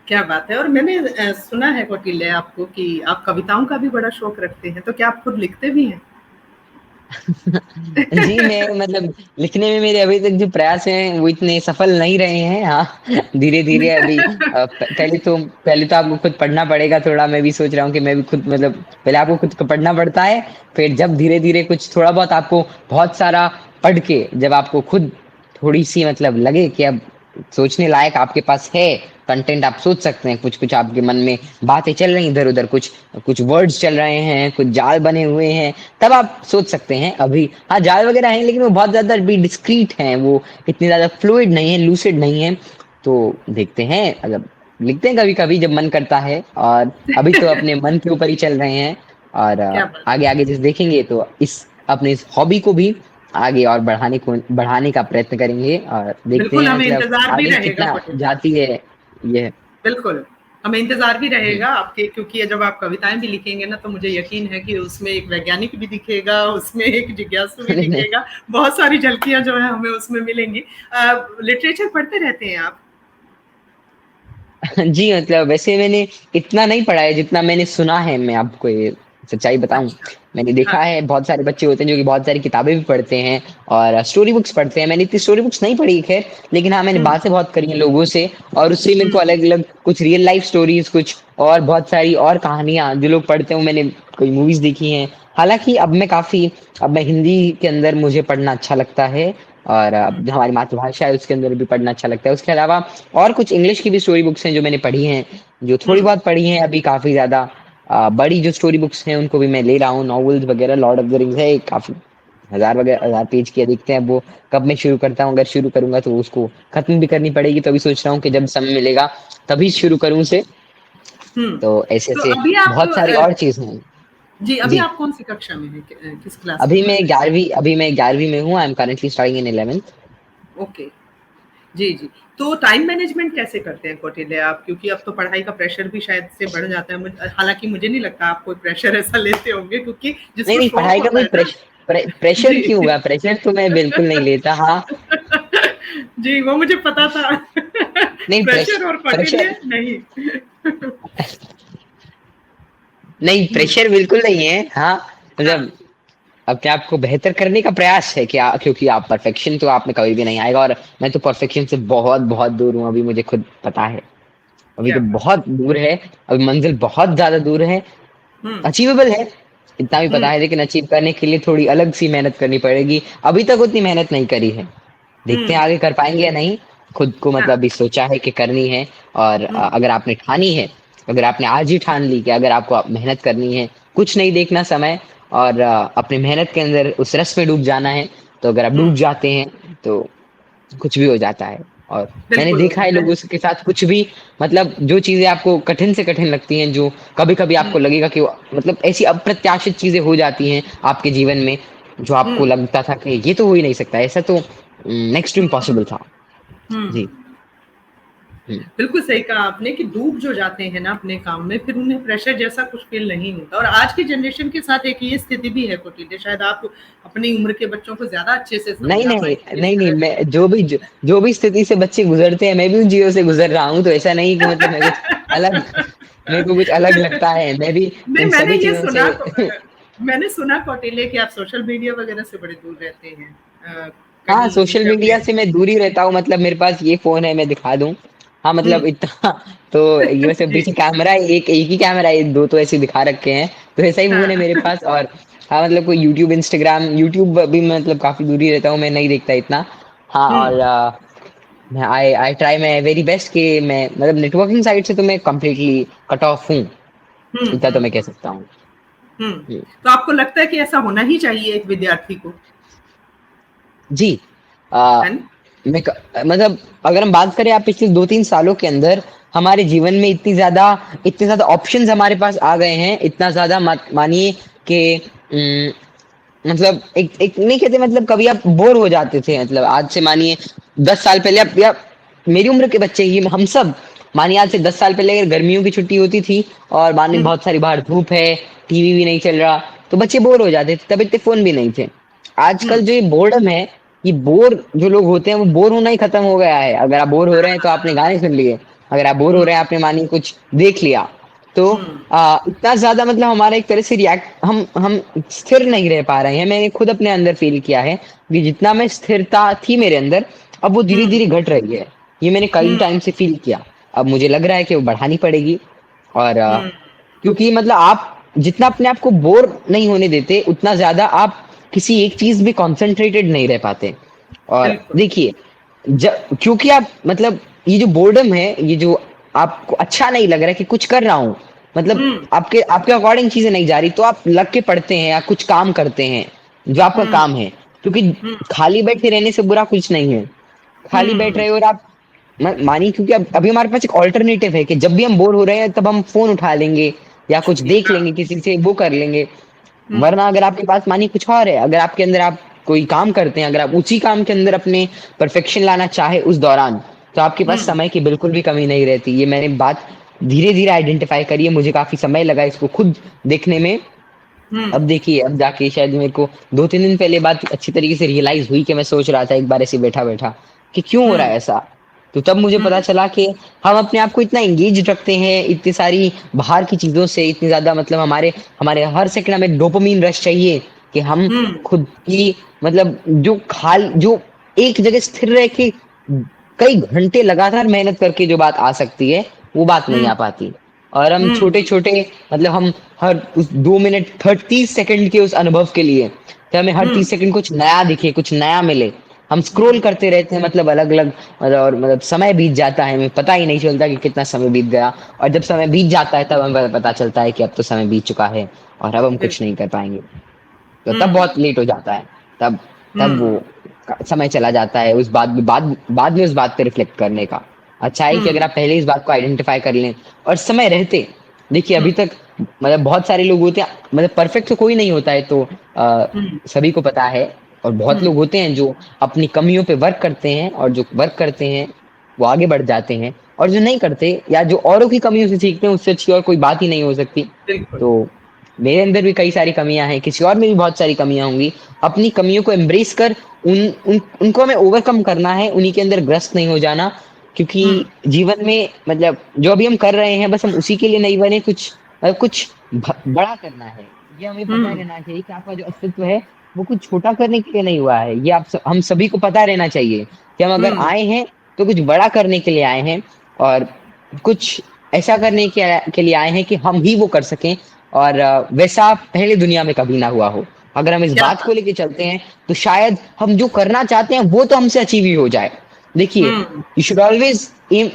क्या बात है। और मैंने सुना है कौटिल्य आपको कि आप कविताओं का भी बड़ा शौक रखते हैं, तो क्या आप खुद लिखते भी हैं? जी, मैं मतलब लिखने में मेरे अभी तक जो प्रयास हैं, वो इतने सफल नहीं रहे हैं। हाँ, धीरे-धीरे अभी पहले तो आपको खुद पढ़ना पड़ेगा थोड़ा। मैं भी सोच रहा हूँ कि मैं भी खुद मतलब पहले आपको खुद को पढ़ना पड़ता है, फिर जब धीरे-धीरे कुछ थोड़ा बहुत आपको बहुत सारा पढ़ के जब आपको खुद थोड़ी-सी मतलब लगे कि अब सोचने लायक आपके पास है कंटेंट, आप सोच सकते हैं, कुछ कुछ आपके मन में बातें चल रही इधर उधर, कुछ कुछ वर्ड्स चल रहे हैं, कुछ जाल बने हुए हैं, तब आप सोच सकते हैं। अभी हाँ जाल वगैरह हैं लेकिन वो बहुत ज्यादा भी डिस्क्रीट हैं, वो इतनी ज्यादा फ्लूइड नहीं है, लूसिड नहीं है। तो देखते हैं, मतलब लिखते हैं कभी कभी जब मन करता है, और अभी तो अपने मन के ऊपर ही चल रहे हैं। और क्या बात आगे है। आगे जैसे देखेंगे तो अपने इस हॉबी को भी आगे और बढ़ाने का प्रयत्न करेंगे, और देखते बिल्कुल हैं हमें मतलब इंतजार भी आगे रहेगा कितना कौटिल्य। जाती है ये। बिल्कुल, हमें इंतज़ार भी हुँ। रहेगा आपके, क्योंकि जब आप कविताएँ भी लिखेंगे ना, तो मुझे यकीन है कि उसमें एक वैज्ञानिक भी दिखेगा, उसमें एक जिज्ञासु भी नहीं, नहीं। दिखेगा, बहुत सारी झलकियाँ जो है हमें उसमें मिलेंगी। लिटरेचर पढ़ते रहते हैं आप? जी, मतलब वैसे मैंने इतना नहीं पढ़ा है जितना मैंने सुना है, मैं आपको ये सच्चाई बताऊँ। अच्छा, मैंने हाँ, देखा है बहुत सारे बच्चे होते हैं जो कि बहुत सारी किताबें भी पढ़ते हैं और स्टोरी बुक्स पढ़ते हैं। मैंने इतनी स्टोरी बुक्स नहीं पढ़ी खैर, लेकिन हाँ, मैंने हुँ, बातें बहुत करी हैं लोगों से, और उससे मेरे को हुँ, अलग-अलग कुछ रियल लाइफ स्टोरीज़, कुछ और बहुत सारी और कहानियाँ जो लोग पढ़ते हैं, वो मैंने कोई मूवीज़ देखी हैं। हालाँकि अब मैं हिंदी के अंदर मुझे पढ़ना अच्छा लगता है, और हुँ, जो हमारी मातृभाषा है उसके अंदर भी पढ़ना अच्छा लगता है। उसके अलावा और कुछ इंग्लिश की भी स्टोरी बुक्स हैं जो मैंने पढ़ी हैं, जो थोड़ी हुँ, बहुत पढ़ी हैं, अभी काफ़ी ज़्यादा बड़ी जो स्टोरी बुक्स हैं उनको भी मैं ले रहा हूँ, नॉवेल्स वगैरह, लॉर्ड ऑफ द रिंग्स है काफ़ी 1000 पेज की है, देखते हैं वो कब मैं शुरू करता हूँ। अगर शुरू करूँगा तो उसको खत्म भी करनी पड़ेगी, तो अभी सोच रहा हूँ कि जब समय मिलेगा तभी शुरू करूँ उसे। हुँ। तो तो ऐसे-ऐसे अभी आप बहुत सारी और चीज़ हैं। जी, अभी जी, आप कौन-सी कक्षा में हैं? किस क्लास में पढ़ रहे अभी मैं 11वीं में हूँ, I am currently studying in 11th। हैं? ओके। जी, जी। तो टाइम मैनेजमेंट कैसे करते हैं कौटिल्य आप? क्योंकि अब तो पढ़ाई का प्रेशर भी शायद से बढ़ जाता है। हालाँकि मुझे नहीं लगता आप कोई प्रेशर ऐसा लेते होंगे, क्योंकि नहीं, जिसको नहीं, शौक पढ़ाई का होता कोई है ना। प्रेशर जी। क्यों होगा? प्रेशर तो मैं बिल्कुल नहीं लेता। हाँ, जी, वो मुझे पता था। नहीं प्रेशर और प्रेशर कौटिल्य नहीं। नहीं, हुँ, प्रेशर बिल्कुल नहीं है। हाँ, हाँ, मतलब अपने आप को बेहतर करने का प्रयास है कि क्योंकि आप परफेक्शन तो आप में कभी भी नहीं आएगा, और मैं तो परफेक्शन से बहुत-बहुत दूर हूँ, अभी मुझे खुद पता है। अभी क्या तो बात बहुत दूर है, अभी मंज़िल बहुत ज़्यादा दूर है, हुँ, अचीवेबल है, इतना भी हुँ, पता है, लेकिन अचीव करने के लिए थोड़ी अलग-सी मेहनत करनी पड़ेगी। अभी तक उतनी मेहनत नहीं करी है। देखते हैं हुँ, आगे कर पाएँगे या नहीं। खुद को मतलब हाँ, अभी सोचा है कि करनी है, और हुँ, अगर आपने ठानी है, अगर आपने आज ही ठान ली कि अगर आपको मेहनत करनी है, कुछ नहीं देखना समय, और अपनी मेहनत के अंदर उस रस में डूब जाना है, तो अगर आप हुँ, डूब जाते हैं, तो कुछ भी हो जाता है। और मैंने बिल्कुल देखा होगा। है लोगों के साथ कुछ भी, मतलब जो चीज़ें आपको कठिन से कठिन लगती हैं, जो कभी-कभी हुँ, आपको लगेगा कि वो मतलब ऐसी अप्रत्याशित चीज़ें हो जाती हैं आपके जीवन में, जो हुँ, आपको लगता था कि ये तो हो ही नहीं सकता, ऐसा तो नेक्स्ट टू हुँ, इम्पॉसिबल था। हुँ, जी। हुँ। हुँ। बिल्कुल सही कहा आपने कि डूब जो जाते हैं ना अपने काम में, फिर उन्हें प्रेशर जैसा कुछ फ़ील नहीं होता। और आज की जनरेशन के साथ एक ये स्थिति भी है कौटिल्य, शायद आप अपनी उम्र के बच्चों को ज़्यादा अच्छे से नहीं, समझा नहीं, पाएँगे किस नहीं, नहीं, तरह से। मैं जो भी स्थिति से बच्चे गुज़रते हैं, मैं भी उन चीज़ों से गुज़र रहा हूँ, तो ऐसा नहीं कि मतलब मैं कुछ अलग मेरे को कुछ अलग लगता है, मैं भी नहीं, इन मैंने सभी ये चीज़ों सुना से मैंने सुना कौटिल्य कि आप सोशल मीडिया वगैरह से बड़े दूर रहते हैं। हाँ, कहीं सोशल इंटरनेट। मीडिया से मैं दूर ही रहता हूँ, मतलब मेरे पास ये फ़ोन है, मैं दिखा दूँ। हाँ, हुँ। मतलब इतना तो ये वैसे जी, पीछे कैमरा एक ही कैमरा है, 2 तो ऐसे दिखा रखे हैं, तो ऐसा ही फ़ोन है हाँ। मेरे पास। और हाँ, मतलब कोई यूट्यूब भी मैं मतलब काफ़ी दूर ही रहता हूँ, मैं नहीं देखता इतना। हाँ, हुँ, और मैं I try my very best कि मैं मतलब नेटवर्किंग साइट से तो मैं कंप्लीटली कट ऑफ हूँ, हुँ, इतना तो हुँ, मैं कह हुँ, सकता हूँ। हुँ। हुँ। तो आपको लगता है कि ऐसा होना ही चाहिए एक विद्यार्थी को, जी। अ, है ना? मैं क मतलब अगर हम बात करें आप पिछले 2-3 सालों के अंदर, हमारे जीवन में इतने ज़्यादा ऑप्शंस हमारे पास आ गए हैं, इतना ज़्यादा मत मानिए कि मतलब एक एक नहीं कहते, मतलब कभी आप बोर हो जाते थे, मतलब आज से मानिए 10 साल पहले आप, या मेरी उम्र के बच्चे ही हम सब, मानिए आज से 10 साल पहले अगर गर्मियों की छुट्टी होती थी और मानिए हुँ, बहुत सारी बाहर धूप है, टीवी भी नहीं चल रहा, तो बच्चे बोर हो जाते थे, तब इतने फ़ोन भी नहीं थे। हुँ, आजकल जो ये बोर्डम है, ये बोर जो लोग होते हैं वो बोर होना ही खत्म हो गया है। अगर आप बोर हो रहे हैं तो आपने गाने सुन लिए, अगर आप बोर हो हुँ, रहे हैं आपने मानिए कुछ देख लिया। तो हुँ, इतना ज़्यादा मतलब हमारा एक तरह से रिएक्ट हम स्थिर नहीं रह पा रहे हैं। मैंने खुद अपने अंदर फ़ील किया है कि जितना मैं स्थिरता थी मेरे अंदर, अब वो हुँ, धीरे-धीरे घट रही है। ये मैंने कई हुँ, टाइम से फ़ील किया। अब मुझे लग रहा है कि वो बढ़ानी पड़ेगी, और हुँ, क्योंकि मतलब आप जितना अपने आप को बोर नहीं होने देते, उतना ज़्यादा आप किसी एक चीज़ में कॉन्सन्ट्रेटेड नहीं रह पाते। और बिल्कुल। देखिए, क्योंकि आप मतलब ये जो बोर्डम है, ये जो आपको अच्छा नहीं लग रहा है कि कुछ कर रहा हूँ, मतलब हुँ, आपके आपके अकॉर्डिंग चीजें नहीं जा रही, तो आप लग के पढ़ते हैं या कुछ काम करते हैं जो आपका हुँ, काम है। क्योंकि हुँ, खाली बैठे रहने से बुरा कुछ नहीं है। खाली बैठ हुँ, रहे हो और आप मानिए, क्योंकि अब अभी हमारे पास एक ऑल्टरनेटिव है कि जब भी हम बोर हो रहे हैं तब हम फोन उठा लेंगे या कुछ जी देख हाँ, लेंगे, किसी से वो कर लेंगे। हुँ, वरना अगर आपके पास मानिए कुछ और है, अगर आपके अंदर आप कोई काम करते हैं, अगर आप उसी काम के अंदर अपने परफेक्शन लाना चाहे उस दौरान, तो आपके पास हुँ, समय की बिल्कुल भी कमी नहीं रहती। ये मैंने बात धीरे धीरे आइडेंटिफाई करी है, मुझे काफी समय लगा इसको खुद देखने में। हुँ, अब देखिए, अब जाके शायद मेरे को 2-3 दिन पहले बात अच्छी तरीके से रियलाइज हुई कि मैं सोच रहा था एक बार ऐसे बैठा बैठा कि क्यों हो रहा हुँ, है ऐसा। तो तब मुझे पता हुँ, चला कि हम अपने आप को इतना एंगेज रखते हैं इतनी सारी बाहर की चीजों से, इतनी ज्यादा मतलब हमारे हमारे हर सेकंड हमें डोपामीन रश चाहिए कि हम हुँ, खुद की मतलब जो एक जगह स्थिर रह के कई घंटे लगातार मेहनत करके जो बात आ सकती है, वो बात नहीं हुँ, आ पाती। और हम हुँ, छोटे छोटे मतलब हम हर उस 2 मिनट 30 सेकंड के उस अनुभव के लिए, कि हमें हर हुँ, 30 सेकंड कुछ नया दिखे, कुछ नया मिले, हम स्क्रॉल हुँ, करते रहते हैं, मतलब अलग अलग मतलब, और मतलब समय बीत जाता है, हमें पता ही नहीं चलता कि कितना समय बीत गया। और जब समय बीत जाता है तब हमें पता चलता है कि अब तो समय बीत चुका है और अब हम कुछ नहीं बिल्कुल, कर पाएंगे। तो तब हुँ, बहुत लेट हो जाता है। तब तब हुँ, वो समय चला जाता है उस बाद में उस बात पे रिफ्लेक्ट करने का। अच्छा है कि अगर हुँ, आप पहले इस बात को आइडेंटिफाई कर लें और समय रहते, देखिए हुँ, अभी तक मतलब बहुत सारे लोग होते हैं, मतलब परफेक्ट तो कोई नहीं होता है, तो हुँ, सभी को पता है। और बहुत हुँ, लोग होते हैं जो अपनी कमियों पे वर्क करते हैं, और जो वर्क करते हैं वो आगे बढ़ जाते हैं, और जो नहीं करते या जो औरों की कमियों से सीखते हैं, उससे अच्छी और कोई बात ही नहीं हो सकती। बिल्कुल, तो मेरे अंदर भी कई सारी कमियां हैं, किसी और में भी बहुत सारी कमियां होंगी। अपनी कमियों को एम्ब्रेस कर उनको हमें ओवरकम करना है, उन्हीं के अंदर ग्रस्त नहीं हो जाना। क्योंकि हुँ, जीवन में मतलब जो अभी हम कर रहे हैं, बस हम उसी के लिए नहीं बने, कुछ बड़ा करना है। ये हमें पता हुँ, रहना चाहिए कि आपका जो अस्तित्व है वो कुछ छोटा करने के लिए नहीं हुआ है। ये हम सभी को पता रहना चाहिए कि हम अगर हुँ, आए हैं तो कुछ बड़ा करने के लिए आए हैं, और कुछ ऐसा करने के लिए आए हैं कि हम ही वो कर सकें। और वैसा पहले दुनिया में कभी ना हुआ हो। अगर हम इस क्या बात को बात! लेके चलते हैं तो शायद हम जो करना चाहते हैं वो तो हमसे अचीव ही हो जाए। देखिए, hmm, you should always aim,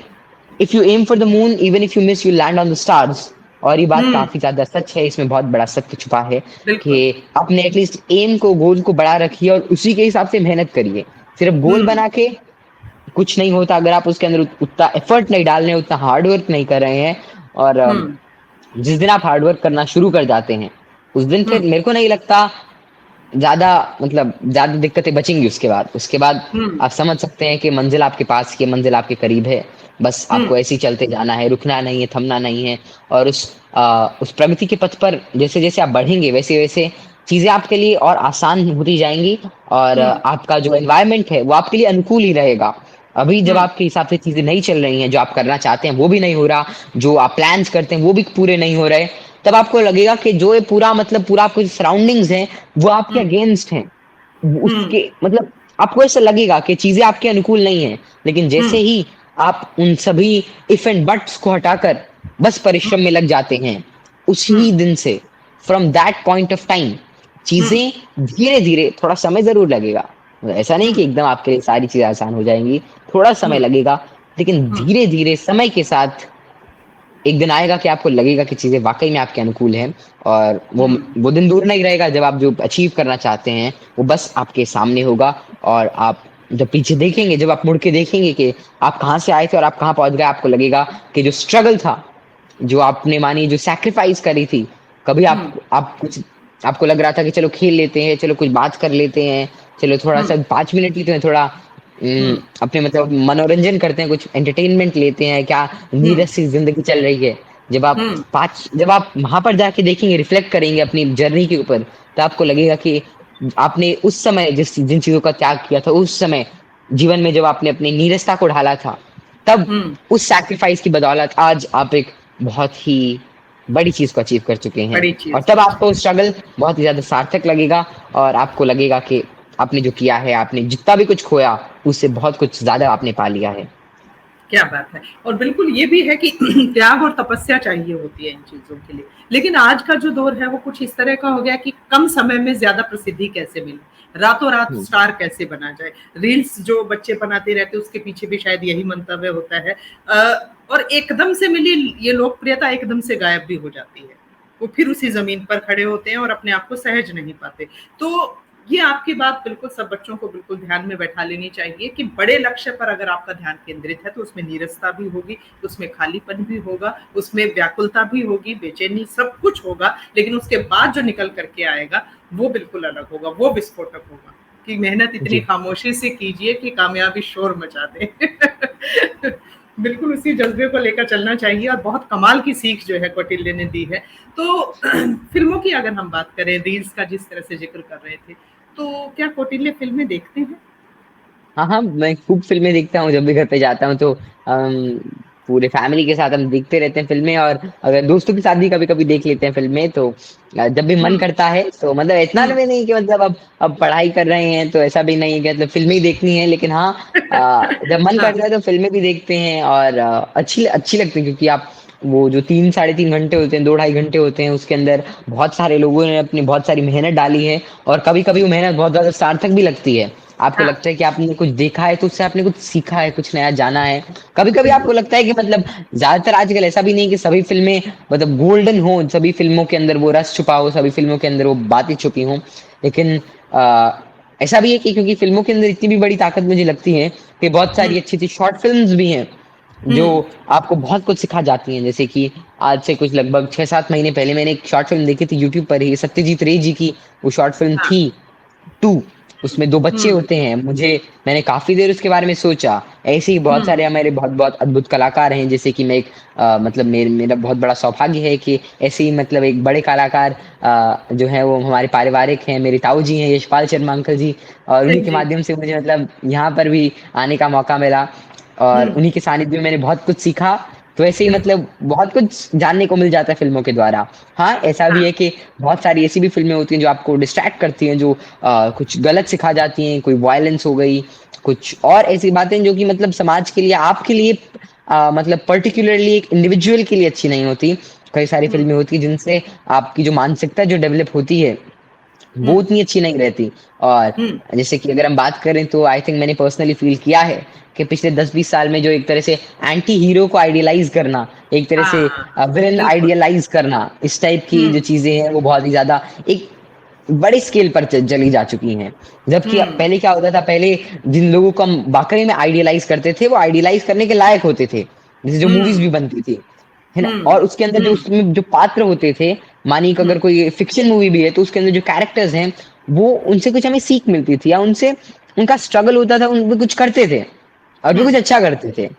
if you aim for the moon even if you miss you land on the stars. और ये बात हुँ, काफी ज्यादा सच है, इसमें बहुत बड़ा सत्य छुपा है कि बिल्कुल, आपने एटलीस्ट एम को, गोल को बड़ा रखिए और उसी के हिसाब से मेहनत करिए। सिर्फ गोल हुँ, बना के कुछ नहीं होता अगर आप उसके अंदर उतना एफर्ट नहीं डाल रहे हैं, उतना हार्ड वर्क नहीं कर रहे हैं। और हुँ, जिस दिन आप हार्ड वर्क करना शुरू कर जाते हैं, उस दिन हुँ, फिर मेरे को नहीं लगता ज़्यादा मतलब ज़्यादा दिक्कतें बचेंगी उसके बाद हुँ, आप समझ सकते हैं कि मंज़िल आपके पास की मंज़िल आपके करीब है। बस हुँ, आपको ऐसे ही चलते जाना है, रुकना नहीं है, थमना नहीं है। और उस प्रगति के पथ पर जैसे-जैसे आप बढ़ेंगे, वैसे-वैसे चीज़ें आपके लिए और आसान होती जाएँगी। और हुँ, आपका जो एनवायरनमेंट है, वो आपके लिए अनुकूल ही रहेगा। अभी जब हुँ, आपके हिसाब से चीज़ें नहीं चल रही हैं, जो आप करना चाहते हैं, वो भी नहीं हो रहा, जो आप प्लान्स करते हैं, वो भी पूरे नहीं हो रहे, तब आपको लगेगा कि जो ये पूरा मतलब पूरा आपके जो सराउंडिंग्स हैं, वो आपके हुँ, अगेंस्ट हैं। हुँ, उसके मतलब आपको ऐसा लगेगा कि चीज़ें आपके अनुकूल नहीं हैं। लेकिन जैसे हुँ, ही आप उन सभी इफ एंड बट्स को हटाकर बस परिश्रम में लग जाते हैं, हुँ, उसी दिन से, from that point of time, हुँ, चीज़ें धीरे-धीरे, थोड़ा समय ज़रूर लगेगा। ऐसा नहीं हुँ, कि एकदम आपके लिए सारी चीज़ें आसान हो जाएँगी, थोड़ा समय हुँ, लगेगा, लेकिन हुँ, धीरे-धीरे समय के साथ एक दिन आएगा कि आपको लगेगा कि चीज़ें वाक़ई में आपके अनुकूल हैं। और हुँ, वो दिन दूर नहीं रहेगा जब आप जो अचीव करना चाहते हैं, वो बस आपके सामने होगा। और आप जब पीछे देखेंगे, जब आप मुड़ के देखेंगे कि आप कहाँ से आए थे और आप कहाँ पहुँच गए, आपको लगेगा कि जो स्ट्रगल था, जो आपने मानिए जो सैक्रिफाइस करी थी, कभी हुँ, आप कुछ आपको लग रहा था कि चलो खेल लेते हैं, चलो कुछ बात कर लेते हैं, चलो हुँ, थोड़ा-सा 5 मिनट लेते हैं, थोड़ा हुँ, अपने मतलब मनोरंजन करते हैं, कुछ एंटरटेनमेंट लेते हैं, क्या हुँ, नीरस सी ज़िंदगी चल रही है। हुँ, जब आप वहाँ पर जाके देखेंगे, रिफ्लेक्ट करेंगे अपनी जर्नी के ऊपर, तो आपको लगेगा कि आपने उस समय जिन चीज़ों का त्याग किया था, उस समय जीवन में जब आपने अपनी नीरसता को ढाला था, तब हुँ, उस सैक्रिफाइस की बदौलत आज आप एक बहुत ही बड़ी चीज़ को अचीव कर चुके हैं। बड़ी और चीज़ तब कर आपको स्ट्रगल बहुत ही ज़्यादा सार्थक लगेगा, और आपको लगेगा कि आपने जो किया है, आपने जितना भी कुछ खोया, उससे बहुत कुछ ज़्यादा आपने पा लिया है। क्या बात है! और बिल्कुल ये भी है कि त्याग और तपस्या चाहिए होती है इन चीज़ों के लिए। लेकिन आज का जो दौर है वो कुछ इस तरह का हो गया कि कम समय में ज़्यादा प्रसिद्धि कैसे मिले। रातों रात हुँ। स्टार कैसे बना जाए। रील्स जो बच्चे बनाते रहते हैं उसके पीछे भी शायद यही मंतव्य होता है। और एकदम से मिली ये लोकप्रियता एकदम से गायब भी हो जाती है। वो फिर उसी ज़मीन पर खड़े होते हैं और अपने आप को सहज नहीं पाते। तो ये आपकी बात बिल्कुल सब बच्चों को बिल्कुल ध्यान में बैठा लेनी चाहिए कि बड़े लक्ष्य पर अगर आपका ध्यान केंद्रित है तो उसमें नीरसता भी होगी, उसमें खालीपन भी होगा, उसमें व्याकुलता भी होगी, बेचैनी सब कुछ होगा, लेकिन उसके बाद जो निकल कर के आएगा वो बिल्कुल अलग होगा, वो विस्फोटक होगा कि मेहनत इतनी जी। खामोशी से कीजिए कि कामयाबी शोर मचा दे। बिल्कुल उसी जज़्बे को लेकर चलना चाहिए और बहुत कमाल की सीख जो है कौटिल्य ने दी है। तो फ़िल्मों की अगर हम बात करें, रील्स का जिस तरह से ज़िक्र कर रहे थे, तो क्या कौटिल्य फ़िल्में देखते हैं? हाँ, हाँ, मैं खूब फ़िल्में देखता हूँ, जब भी घर पे जाता हूँ तो पूरे फैमिली के साथ हम देखते रहते हैं फ़िल्में और अगर दोस्तों के साथ भी कभी-कभी देख लेते हैं फ़िल्में तो जब भी मन हुँ, करता है तो मतलब इतना हुँ। भी नहीं कि मतलब अब पढ़ाई कर रहे हैं तो ऐसा भी नहीं है कि मतलब फ़िल्में ही देखनी है लेकिन हाँ जब मन हाँ, करता है तो फ़िल्में भी देखते हैं और अच्छी अच्छी लगती है क्योंकि आप वो जो 3 साढ़े 3 घंटे होते हैं, 2 ढाई घंटे होते हैं, उसके अंदर बहुत सारे लोगों ने अपनी बहुत सारी मेहनत डाली है और कभी-कभी वो मेहनत बहुत ज़्यादा सार्थक भी लगती है। आपको हाँ, लगता है कि आपने कुछ देखा है तो उससे आपने कुछ सीखा है, कुछ नया जाना है। कभी-कभी आपको बिल्कुल। लगता है कि मतलब ज़्यादातर आजकल ऐसा भी नहीं कि सभी फ़िल्में मतलब गोल्डन हो, सभी फ़िल्मों के अंदर वो रस छुपा हो, सभी फ़िल्मों के अंदर वो बातें छुपी हों। लेकिन ऐसा भी है कि क्योंकि फ़िल्मों के अंदर इतनी भी बड़ी ताकत मुझे लगती है कि बहुत हुँ, सारी अच्छी-अच्छी शॉर्ट फ़िल्म्स भी हैं, जो हुँ, आपको बहुत कुछ सिखा जाती हैं। जैसे कि आज से कुछ लगभग 6-7 महीने पहले मैंने एक शॉर्ट फ़िल्म देखी थी यूट्यूब पर ही, सत्यजीत रे जी की वो शॉर्ट फ़िल्म हाँ, थी 2 उसमें 2 बच्चे हुँ, होते हैं। मैंने काफ़ी देर उसके बारे में सोचा। ऐसे ही बहुत हुँ, सारे हमारे बहुत-बहुत अद्भुत कलाकार हैं जैसे कि मैं एक मतलब मेरा बहुत बड़ा सौभाग्य है कि ऐसे ही मतलब एक बड़े कलाकार जो हैं वो हमारे पारिवारिक हैं। मेरे ताऊ जी हैं यशपाल शर्मा अंकल जी और हाँ उन्हीं के जी, माध्यम से मुझे मतलब यहाँ पर भी आने का मौका मिला और हुँ, उन्हीं के सानिध्य में मैंने बहुत कुछ सीखा। तो ऐसे ही बिल्कुल, मतलब बहुत कुछ जानने को मिल जाता है फ़िल्मों के द्वारा। हाँ, ऐसा भी हाँ, है कि बहुत सारी ऐसी भी फ़िल्में होती हैं जो आपको डिस्ट्रैक्ट करती हैं, जो कुछ गलत सिखा जाती हैं, कोई वॉयलेंस हो गई, कुछ और ऐसी बातें जो कि मतलब समाज के लिए, आपके लिए मतलब पर्टिकुलरली एक इंडिविजुअल के लिए अच्छी नहीं होती। कई सारी हुँ, फ़िल्में होती हैं जिनसे आपकी जो मानसिकता जो डेवलप होती है हुँ, वो उतनी अच्छी नहीं रहती और हुँ, जैसे कि अगर हम बात करें तो आई थिंक मैंने पर्सनली फ़ील किया है कि पिछले 10-20 साल में जो एक तरह से एंटी हीरो को आइडियलाइज़ करना, एक तरह से हाँ, विलेन बिल्कुल, आइडियलाइज़ करना, इस टाइप की जो हुँ, चीज़ें हैं वो बहुत ही ज़्यादा एक बड़े स्केल पर चली जा चुकी हैं। जबकि हुँ, पहले क्या होता था, पहले जिन लोगों को हम वाक़ई में आइडियलाइज़ करते थे, वो आइडियलाइज़ करने के लायक होते थे। जैसे जो मूवीज़ हुँ, भी बनती थी, है ना? हुँ, और उसके अंदर जो हुँ, उसमें जो पात्र होते थे, मानिए कि हुँ, अगर कोई फ़िक्शन मूवी भी है, तो उसके अंदर जो कैरेक्टर्स हैं, वो उनसे कुछ हमें सीख मिलती थी या उनसे उनका स्ट्रगल होता था, उन वो कुछ करते थे और वो हुँ, कुछ अच्छा करते थे।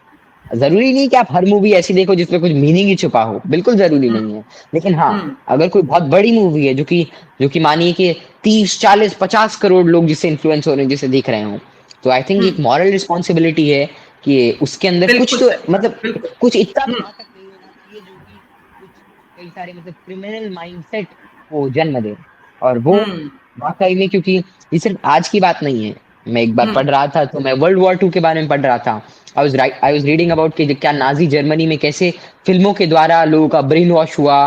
ज़रूरी नहीं कि आप हर मूवी ऐसी देखो जिसमें कुछ मीनिंग ही छुपा हो, बिल्कुल ज़रूरी हुँ, नहीं है। लेकिन हाँ, हुँ, अगर कोई बहुत बड़ी मूवी है जो कि मानिए कि 30, 40, 50 करोड़ लोग जिससे इन्फ्लुएंस हो रहे हैं, जिसे देख रहे हों, तो आई थिंक हुँ, एक मॉरल रिस्पॉन्सिबिलिटी है कि उसके अंदर कुछ बिल्कुल तो सही, मतलब बिल्कुल, कुछ इतना तो हुँ, घातक नहीं होना चाहिए जो कि कुछ कई सारे मतलब क्रिमिनल माइंडसेट को जन्म दे। और वो हुँ, वाक़ई में क्योंकि ये सिर्फ़ आज की बात नहीं है। मैं एक बार हुँ, पढ़ रहा था तो मैं वर्ल्ड वॉर 2 के बारे में पढ़ रहा था। आई वाज़ रीडिंग अबाउट कि क्या नाज़ी जर्मनी में कैसे फ़िल्मों के द्वारा लोगों का ब्रेन वॉश हुआ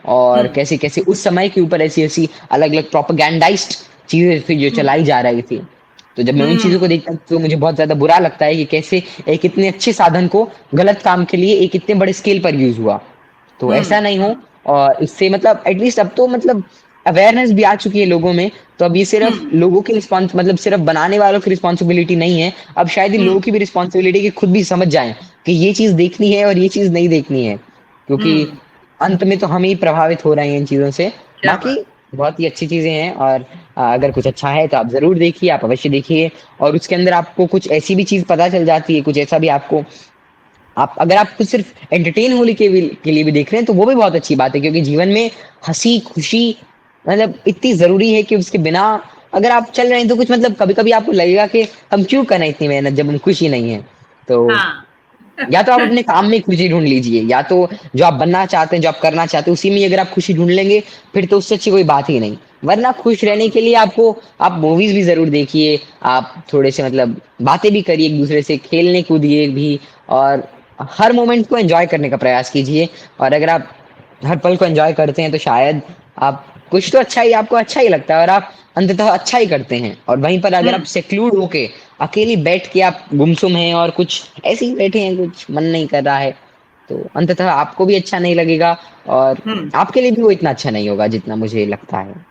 और हुँ, कैसे-कैसे उस समय के ऊपर ऐसी-ऐसी अलग-अलग प्रोपेगेंडाइज़्ड चीज़ें थी जो हुँ, चलाई जा रही थी। तो जब मैं उन चीज़ों को हुँ, देखता हूँ तो मुझे बहुत ज़्यादा बुरा लगता है कि कैसे एक इतने अच्छे साधन को गलत काम के लिए एक इतने बड़े स्केल पर यूज़ हुआ। तो हुँ, ऐसा नहीं हो और इससे मतलब एटलीस्ट अब तो मतलब अवेयरनेस भी आ चुकी है लोगों में, तो अब ये सिर्फ़ हुँ, लोगों की मतलब सिर्फ़ बनाने वालों की रिस्पॉन्सिबिलिटी नहीं है, अब शायद ये हुँ, लोगों की भी रिस्पॉन्सिबिलिटी है कि खुद भी समझ जाएँ कि ये चीज़ देखनी है और ये चीज़ नहीं देखनी है। क्योंकि हुँ, अंत में तो हम ही प्रभावित हो रहे हैं इन चीज़ों से। क्या बाकी बात! बहुत ही अच्छी चीज़ें हैं और अगर कुछ अच्छा है तो आप ज़रूर देखिए, आप अवश्य देखिए और उसके अंदर आपको कुछ ऐसी भी चीज़ पता चल जाती है, कुछ ऐसा भी आपको आप अगर आप कुछ सिर्फ़ एंटरटेन होने के लिए भी देख रहे हैं, तो वो भी बहुत अच्छी बात है क्योंकि जीवन में हँसी, खुशी मतलब इतनी ज़रूरी है कि उसके बिना अगर आप चल रहे हैं तो कुछ मतलब कभी-कभी आपको लगेगा कि हम क्यों करें इतनी मेहनत जब हम खुश ही नहीं हैं। तो हाँ, या तो आप अपने काम में खुशी ढूँढ लीजिए, या तो जो आप बनना चाहते हैं, जो आप करना चाहते हैं, उसी में अगर आप खुशी ढूँढ लेंगे, फिर तो उससे अच्छी कोई बात ही नहीं। वरना खुश रहने के लिए आप मूवीज़ भी ज़रूर देखिए, आप थोड़े से मतलब बातें भी करिए एक-दूसरे से, खेलने कूदिए भी और हर मोमेंट को एन्जॉय करने का प्रयास कीजिए और अगर आप हर पल को एन्जॉय करते हैं, तो शायद आप कुछ तो अच्छा ही आपको अच्छा ही लगता है और आप अंततः अच्छा ही करते हैं। और वहीं पर अगर आप हुँ, सेक्लूड होके अकेले बैठ के आप गुमसुम हैं और कुछ ऐसे ही बैठे हैं, कुछ मन नहीं कर रहा है, तो अंततः आपको भी अच्छा नहीं लगेगा और हुँ। आपके लिए भी वो इतना अच्छा नहीं होगा जितना मुझे लगता है।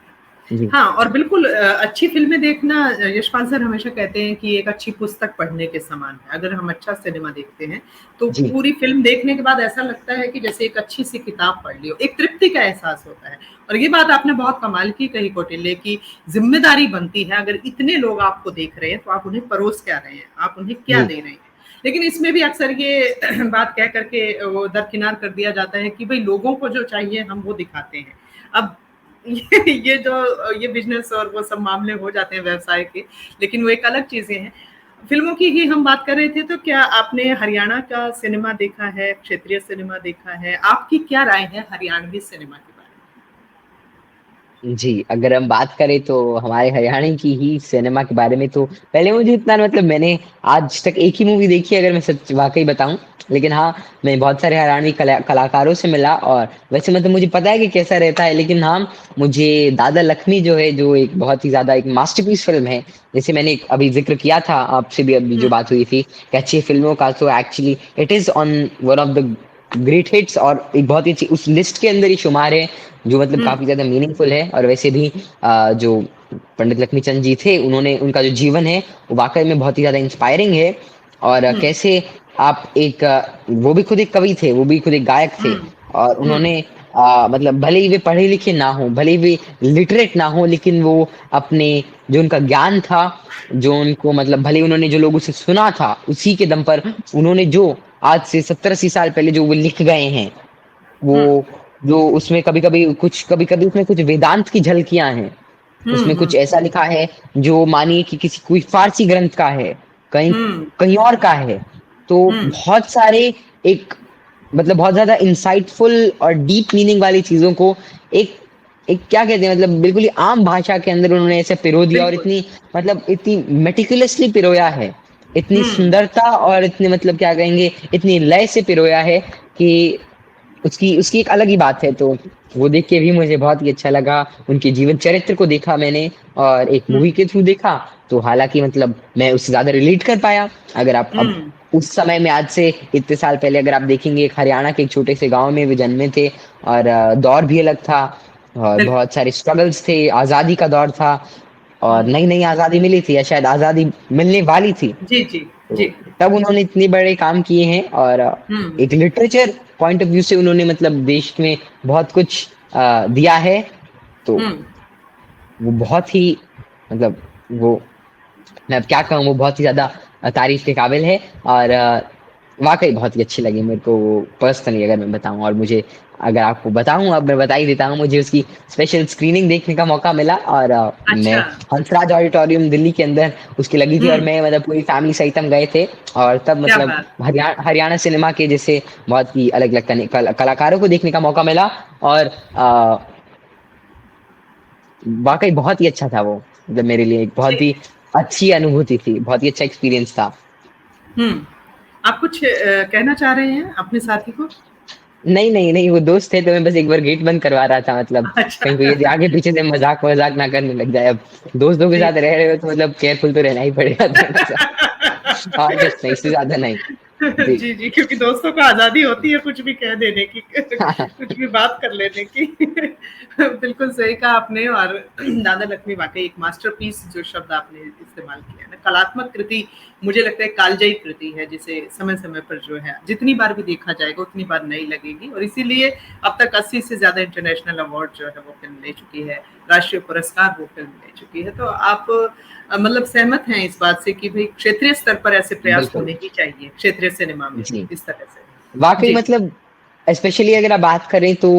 जी, हाँ, और बिल्कुल अच्छी फ़िल्में देखना यशपाल सर हमेशा कहते हैं कि एक अच्छी पुस्तक पढ़ने के समान है। अगर हम अच्छा सिनेमा देखते हैं, तो जी, पूरी फ़िल्म देखने के बाद ऐसा लगता है कि जैसे एक अच्छी-सी किताब पढ़ ली हो, एक तृप्ति का एहसास होता है। और ये बात आपने बहुत कमाल की कही कौटिल्य की ज़िम्मेदारी बनती है, अगर इतने लोग आपको देख रहे हैं, तो आप उन्हें परोस क्या रहे हैं? आप उन्हें क्या जी, दे रहे हैं? लेकिन इसमें भी अक्सर ये बात कह कर के वो दरकिनार कर दिया जाता है कि भई लोगों को जो चाहिए हम वो दिखाते हैं। अब ये जो ये बिज़नेस और वो सब मामले हो जाते हैं व्यवसाय के, लेकिन वो एक अलग चीज़ें हैं। फ़िल्मों की ही हम बात कर रहे थे, तो क्या आपने हरियाणा का सिनेमा देखा है, क्षेत्रीय सिनेमा देखा है? आपकी क्या राय है हरियाणवी सिनेमा के बारे जी, अगर हम बात करें तो हमारे हरियाणा की ही सिनेमा के बारे में तो पहले मुझे इतना मतलब मैंने आज तक एक ही मूवी देखी है अगर मैं सच वाक़ई बताऊँ। लेकिन हाँ, मैं बहुत सारे हरियाणवी कलाकारों से मिला और वैसे मतलब मुझे पता है कि कैसा रहता है, लेकिन हाँ, मुझे दादा लक्ष्मी जो है, जो एक बहुत ही ज़्यादा एक मास्टरपीस फ़िल्म है, जैसे मैंने एक अभी ज़िक्र किया था आपसे भी अभी में? जो हुँ, बात हुई थी कि अच्छी फ़िल्मों का, तो actually it is on one of the great hits और एक बहुत ही अच्छी उस लिस्ट के अंदर ही शुमार है, जो मतलब हुँ, काफ़ी ज़्यादा मीनिंगफुल है। और वैसे भी जो पंडित लक्ष्मीचंद जी थे, उन्होंने उनका जो जीवन है, वो वाक़ई में बहुत ही ज़्यादा इंस्पायरिंग है। और हुँ, कैसे आप एक वो भी खुद एक कवि थे, वो भी खुद एक गायक थे हुँ, और हुँ, उन्होंने मतलब भले ही वे पढ़े-लिखे ना हों, भले ही वे लिटरेट ना हों, लेकिन वो अपने जो उनका ज्ञान था, जो उनको मतलब भले ही उन्होंने जो लोगों से सुना था, उसी के दम पर उन्होंने जो आज से 70-80 साल पहले जो वो लिख गए हैं, हुँ, वो जो उसमें कभी-कभी उसमें कुछ वेदांत की झलकियाँ हैं। हुँ, उसमें हुँ, कुछ ऐसा लिखा है जो मानिए कि किसी कोई फ़ारसी ग्रंथ का है, कहीं हुँ, कहीं और का है। तो हुँ, बहुत सारे एक मतलब बहुत ज़्यादा इंसाइटफुल और डीप मीनिंग वाली चीज़ों को एक एक क्या कहते हैं मतलब बिल्कुल ही आम भाषा के अंदर उन्होंने ऐसे पिरो दिया और बिल्कुल। इतनी मतलब इतनी मेटिकुलसली पिरोया है। इतनी हुँ, सुंदरता और इतने मतलब क्या कहेंगे, इतनी लय से पिरोया है कि उसकी उसकी एक अलग ही बात है। तो वो देख के भी मुझे बहुत ही अच्छा लगा। उनके जीवन चरित्र को देखा मैंने और एक हुँ, मूवी के थ्रू देखा, तो हालाँकि मतलब मैं उससे ज़्यादा रिलेट कर पाया। अगर आप अब हुँ, उस समय में आज से इतने साल पहले अगर आप देखेंगे, एक हरियाणा के एक छोटे से गाँव में वे जन्मे थे और दौर भी अलग था और बिल्कुल। बहुत सारे स्ट्रगल्स थे, आज़ादी का दौर था और हुँ, नई-नई आज़ादी मिली थी या शायद आज़ादी मिलने वाली थी। जी, जी, तो जी। तब उन्होंने इतने बड़े काम किए हैं और हुँ, एक लिटरेचर पॉइंट ऑफ व्यू से उन्होंने मतलब देश में बहुत कुछ दिया है। तो हुँ, वो बहुत ही मतलब वो मैं अब क्या कहूँ, वो बहुत ही ज़्यादा तारीफ़ के काबिल है और वाक़ई बहुत ही अच्छी लगी मेरे को वो पर्सनली अगर मैं बताऊँ। और मुझे अगर आपको बताऊँ, अब मैं बता ही देता हूँ, मुझे उसकी स्पेशल स्क्रीनिंग देखने का मौका मिला और मैं अच्छा। हंसराज ऑडिटोरियम दिल्ली के अंदर उसकी लगी थी हुँ, और मैं मतलब पूरी फैमिली सहित हम गए थे और तब क्या मतलब बात! हरियाणा सिनेमा के जैसे बहुत ही अलग-अलग कलाकारों को देखने का मौका मिला और वाक़ई बहुत ही अच्छा था वो। मतलब मेरे लिए एक बहुत जी, ही अच्छी अनुभूति थी, बहुत ही अच्छा एक्सपीरियंस था। हुँ। आप कुछ कहना चाह रहे हैं अपने साथी को? नहीं, नहीं, नहीं, वो दोस्त थे तो मैं बस एक बार गेट बंद करवा रहा था मतलब अच्छा। कहीं कोई यदि आगे पीछे से मज़ाक-वज़ाक ना करने लग जाए। अब दोस्तों के जी। साथ रह रहे हो तो मतलब केयरफुल तो रहना ही पड़ेगा थोड़ा-सा। और कुछ नहीं, इससे ज़्यादा नहीं। जी। जी, जी, क्योंकि दोस्तों को आज़ादी होती है कुछ भी कह देने की, कुछ भी बात कर लेने की। बिल्कुल सही कहा आपने और दादा लक्ष्मी वाक़ई एक मास्टरपीस जो शब्द आपने इस्तेमाल किया ना, कलात्मक कृति मुझे लगता है कालजयी कृति है जिसे समय-समय पर जो है जितनी बार भी देखा जाएगा उतनी बार नई लगेगी और इसीलिए अब तक 80 से ज़्यादा इंटरनेशनल अवार्ड जो है वो फ़िल्म ले चुकी है, राष्ट्रीय पुरस्कार वो फ़िल्म ले चुकी है। तो आप मतलब सहमत हैं इस बात से कि भई क्षेत्रीय स्तर पर ऐसे प्रयास बिल्कुल, होने ही चाहिए, क्षेत्रीय सिनेमा में भी जी। इस तरह से। वाक़ई जी। मतलब स्पेशली अगर आप बात करें तो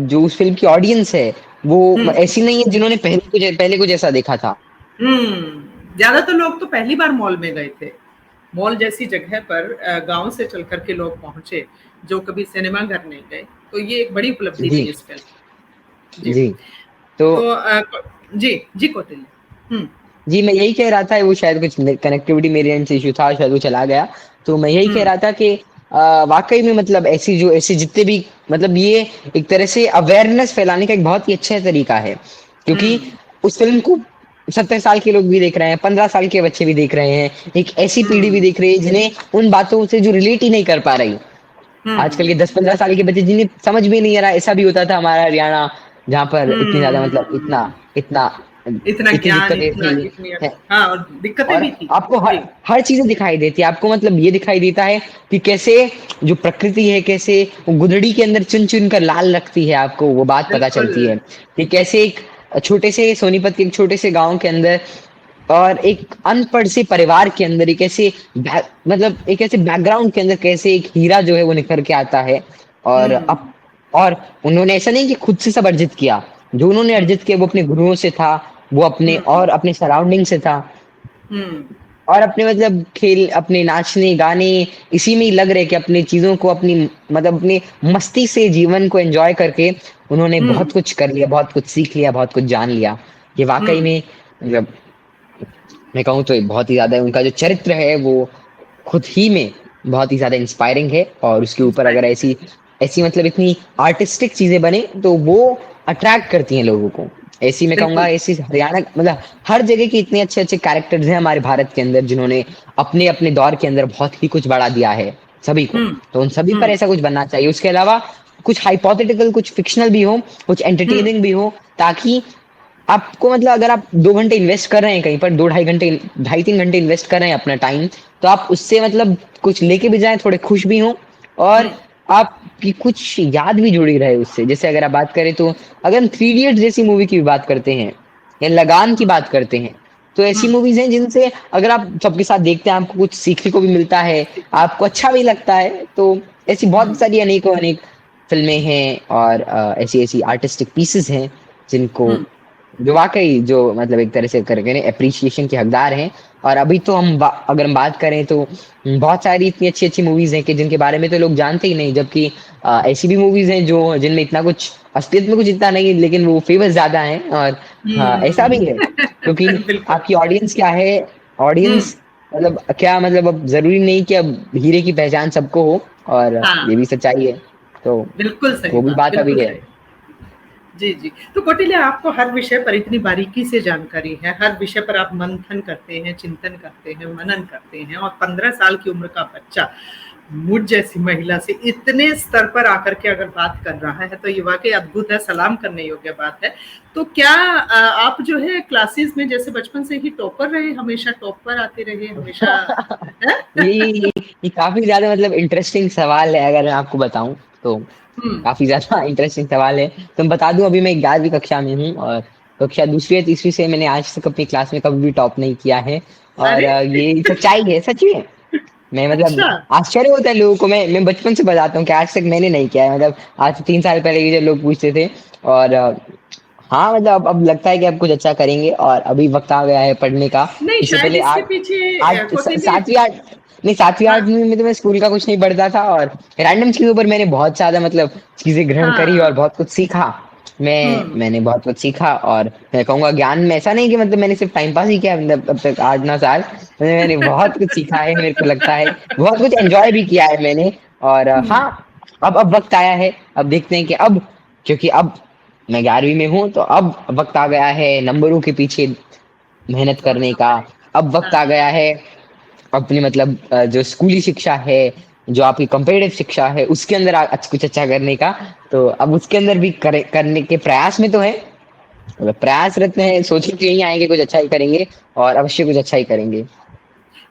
जो उस फ़िल्म की ऑडियंस है, वो हुँ, ऐसी नहीं है जिन्होंने पहले कुछ ऐसा देखा था। हुँ। ज़्यादातर लोग तो पहली बार मॉल में गए थे। मॉल जैसी जगह पर गाँव से चल कर के लोग पहुँचे, जो कभी सिनेमा घर नहीं गए, तो ये एक बड़ी उपलब्धि जी, थी इस फ़िल्म की। जी। जी। तो तो क जी, जी कौटिल्य। हुँ, जी, मैं यही कह रहा था वो शायद कुछ न कनेक्टिविटी मेरे एंड से इश्यू था, शायद वो चला गया। तो मैं यही कह हुँ, रहा था कि वाक़ई में मतलब ऐसे जितने भी मतलब ये एक तरह से अवेयरनेस फैलाने का एक बहुत ही अच्छा तरीका है। क्योंकि हुँ। उस फ़िल्म को 70 साल के लोग भी देख रहे हैं, 15 साल के बच्चे भी देख रहे हैं, एक ऐसी पीढ़ी भी हुँ, देख रही है जिन्हें उन बातों से जो रिलेट ही नहीं कर पा रही। आजकल के हुँ, 10-15 साल के बच्चे जिन्हें समझ में नहीं आ रहा, ऐसा भी होता था हमारा हरियाणा, जहाँ पर इतनी ज़्यादा मतलब इतना हुँ। इतना इतना इतनी ज्ञान, दिक्कतें इतना थी इतनी हैं। हाँ, और दिक्कतें और भी थी। आपको हर जी, हर चीज़ें दिखाई देती है। आपको मतलब ये दिखाई देता है कि कैसे जो प्रकृति है, कैसे वो गुदड़ी के अंदर चुन-चुन कर लाल रखती है, आपको वो बात पता बिल्कुल। चलती है कि कैसे एक छोटे से सोनीपत के एक छोटे से गाँव के अंदर और एक अनपढ़ से परिवार के अंदर एक ऐसे मतलब एक ऐसे बैकग्राउंड के अंदर कैसे एक हीरा जो है वो निखर के आता है। और अब हुँ, और उन्होंने ऐसा नहीं कि खुद से सब अर्जित किया, जो उन्होंने हुँ, अर्जित किया वो अपने गुरुओं से था, वो अपने हुँ, और अपने सराउंडिंग से था। हुँ, और अपने मतलब खेल अपने नाचने गाने इसी में ही लग रहे कि अपनी चीजों को अपनी मतलब अपनी मस्ती से जीवन को एंजॉय करके उन्होंने हुँ, बहुत कुछ कर लिया, बहुत कुछ सीख लिया, बहुत कुछ जान लिया। ये हुँ, वाकई में मतलब मैं कहूँ तो बहुत ही ज़्यादा उनका जो चरित्र है वो खुद ही में बहुत ही ज़्यादा इंस्पायरिंग है। और उसके ऊपर अगर इंस्पायरिंग है। ऐसी ऐसी मतलब इतनी आर्टिस्टिक चीज़ें बने तो वो अट्रैक्ट करती हैं लोगों को। ऐसी मैं कहूँगा बिल्कुल। ऐसी हरियाणा मतलब हर जगह के इतने अच्छे-अच्छे कैरेक्टर्स हैं हमारे भारत के अंदर जिन्होंने अपने-अपने दौर के अंदर बहुत ही कुछ बढ़ा दिया है सभी को। हुँ, तो उन सभी पर हुँ, ऐसा कुछ बनना चाहिए। उसके अलावा कुछ हाइपोथेटिकल कुछ फ़िक्शनल भी हो, कुछ हुँ, एंटरटेनिंग भी हो ताकि आपको मतलब अगर आप 2 घंटे इन्वेस्ट कर रहे हैं कहीं पर 2 ढाई घंटे ढाई 3 घंटे इन्वेस्ट कर रहे हैं अपना टाइम, तो आप उससे मतलब कुछ लेके भी जाएँ, थोड़े खुश भी हों हुँ, और आपकी कुछ याद भी जुड़ी रहे उससे। जैसे अगर आप बात करें तो अगर हम थ्री इडियट्स जैसी मूवी की भी बात करते हैं या लगान की हुँ, बात करते हैं, तो ऐसी हुँ, मूवीज़ हैं जिनसे अगर आप सबके साथ देखते हैं, आपको कुछ सीखने को भी मिलता है, सीखने आपको अच्छा भी लगता है। तो ऐसी बहुत हुँ, सारी अनेकों अनेक फ़िल्में हैं और ऐसी-ऐसी आर्टिस्टिक पीसेज़ हैं जिनको हुँ, जो वाक़ई जो मतलब एक तरह से करके ना एप्रिसिएशन के हकदार हैं। और अभी तो अगर हम बात करें तो बहुत सारी इतनी अच्छी-अच्छी मूवीज़ हैं कि जिनके बारे में तो लोग जानते ही नहीं, जबकि ऐसी भी मूवीज़ हैं जो जिनमें इतना कुछ असलियत में कुछ इतना नहीं लेकिन वो फ़ेमस ज़्यादा हैं। और हाँ, ऐसा भी है क्योंकि बिल्कुल। आपकी ऑडियंस क्या है, हुँ, ऑडियंस मतलब क्या मतलब अब ज़रूरी नहीं कि अब हीरे की पहचान सबको हो और ये हाँ, भी सच्चाई है। तो बिल्कुल सही वो भी बात, बात अभी बिल्कुल है। सही। जी, जी। तो कौटिल्य आपको हर विषय पर इतनी बारीकी से जानकारी है, हर विषय पर आप मंथन करते हैं, चिंतन करते हैं, मनन करते हैं और 15 साल की उम्र का बच्चा मुझ जैसी महिला से इतने स्तर पर आकर के अगर बात कर रहा है, तो ये वाक़ई अद्भुत है, सलाम करने योग्य बात है। तो क्या आप जो है क्लासेस में जैसे बचपन से ही टॉपर रहे, हमेशा टॉप पर आते रहे, हमेशा हैं? ये ये काफ़ी ज़्यादा मतलब इंटरेस्टिंग सवाल है अगर मैं आपको बताऊँ तो। हुँ, काफ़ी ज़्यादा इंटरेस्टिंग सवाल है। तो मैं बता दूँ अभी मैं 11वीं कक्षा में हूँ और कक्षा दूसरी या तीसरी से मैंने आज तक अपनी क्लास में कभी भी टॉप नहीं किया है। और अरे! ये सच्चाई है, सच में। मैं मतलब अच्छा। आश्चर्य होता है लोगों को मैं बचपन से बताता हूँ कि आज तक मैंने नहीं किया है। मतलब आज से 3 साल पहले ये जो लोग पूछते थे और हाँ, मतलब अब लगता है कि अब कुछ अच्छा करेंगे और अभी वक़्त आ गया है पढ़ने का। नहीं, इससे शायद पहले इसके 8 पीछे 8 स कौटिल्य 7वीं 8 नहीं 7वीं हाँ, 8वीं में तो मैं स्कूल का कुछ नहीं पढ़ता था और रैंडम चीज़ों पर मैंने बहुत ज़्यादा मतलब चीज़ें ग्रहण करी और हाँ। बहुत कुछ सीखा। हुँ, मैंने बहुत कुछ सीखा और मैं कहूँगा ज्ञान में ऐसा नहीं कि मतलब मैंने सिर्फ़ टाइम पास ही किया मतलब अब तक 8-9 साल। मैंने बहुत कुछ सीखा है मेरे को लगता है। बहुत कुछ एन्जॉय भी किया है मैंने और हुँ, हाँ, अब वक़्त आया है। अब देखते हैं कि अब क्योंकि अब मैं 11वीं में हूँ तो अब वक़्त आ गया है नंबरों के पीछे मेहनत करने दौड़ना का। पड़ेगा। अब वक़्त आ हाँ, गया है अपनी मतलब जो स्कूली शिक्षा है, जो आपकी कंपेटिटिव शिक्षा है, उसके अंदर कुछ अच्छा करने का। तो अब उसके अंदर भी करने के प्रयास में तो हैं। मतलब प्रयासरत हैं, सोचे कि यहीं आएँगे कुछ अच्छा ही करेंगे और अवश्य कुछ अच्छा ही करेंगे।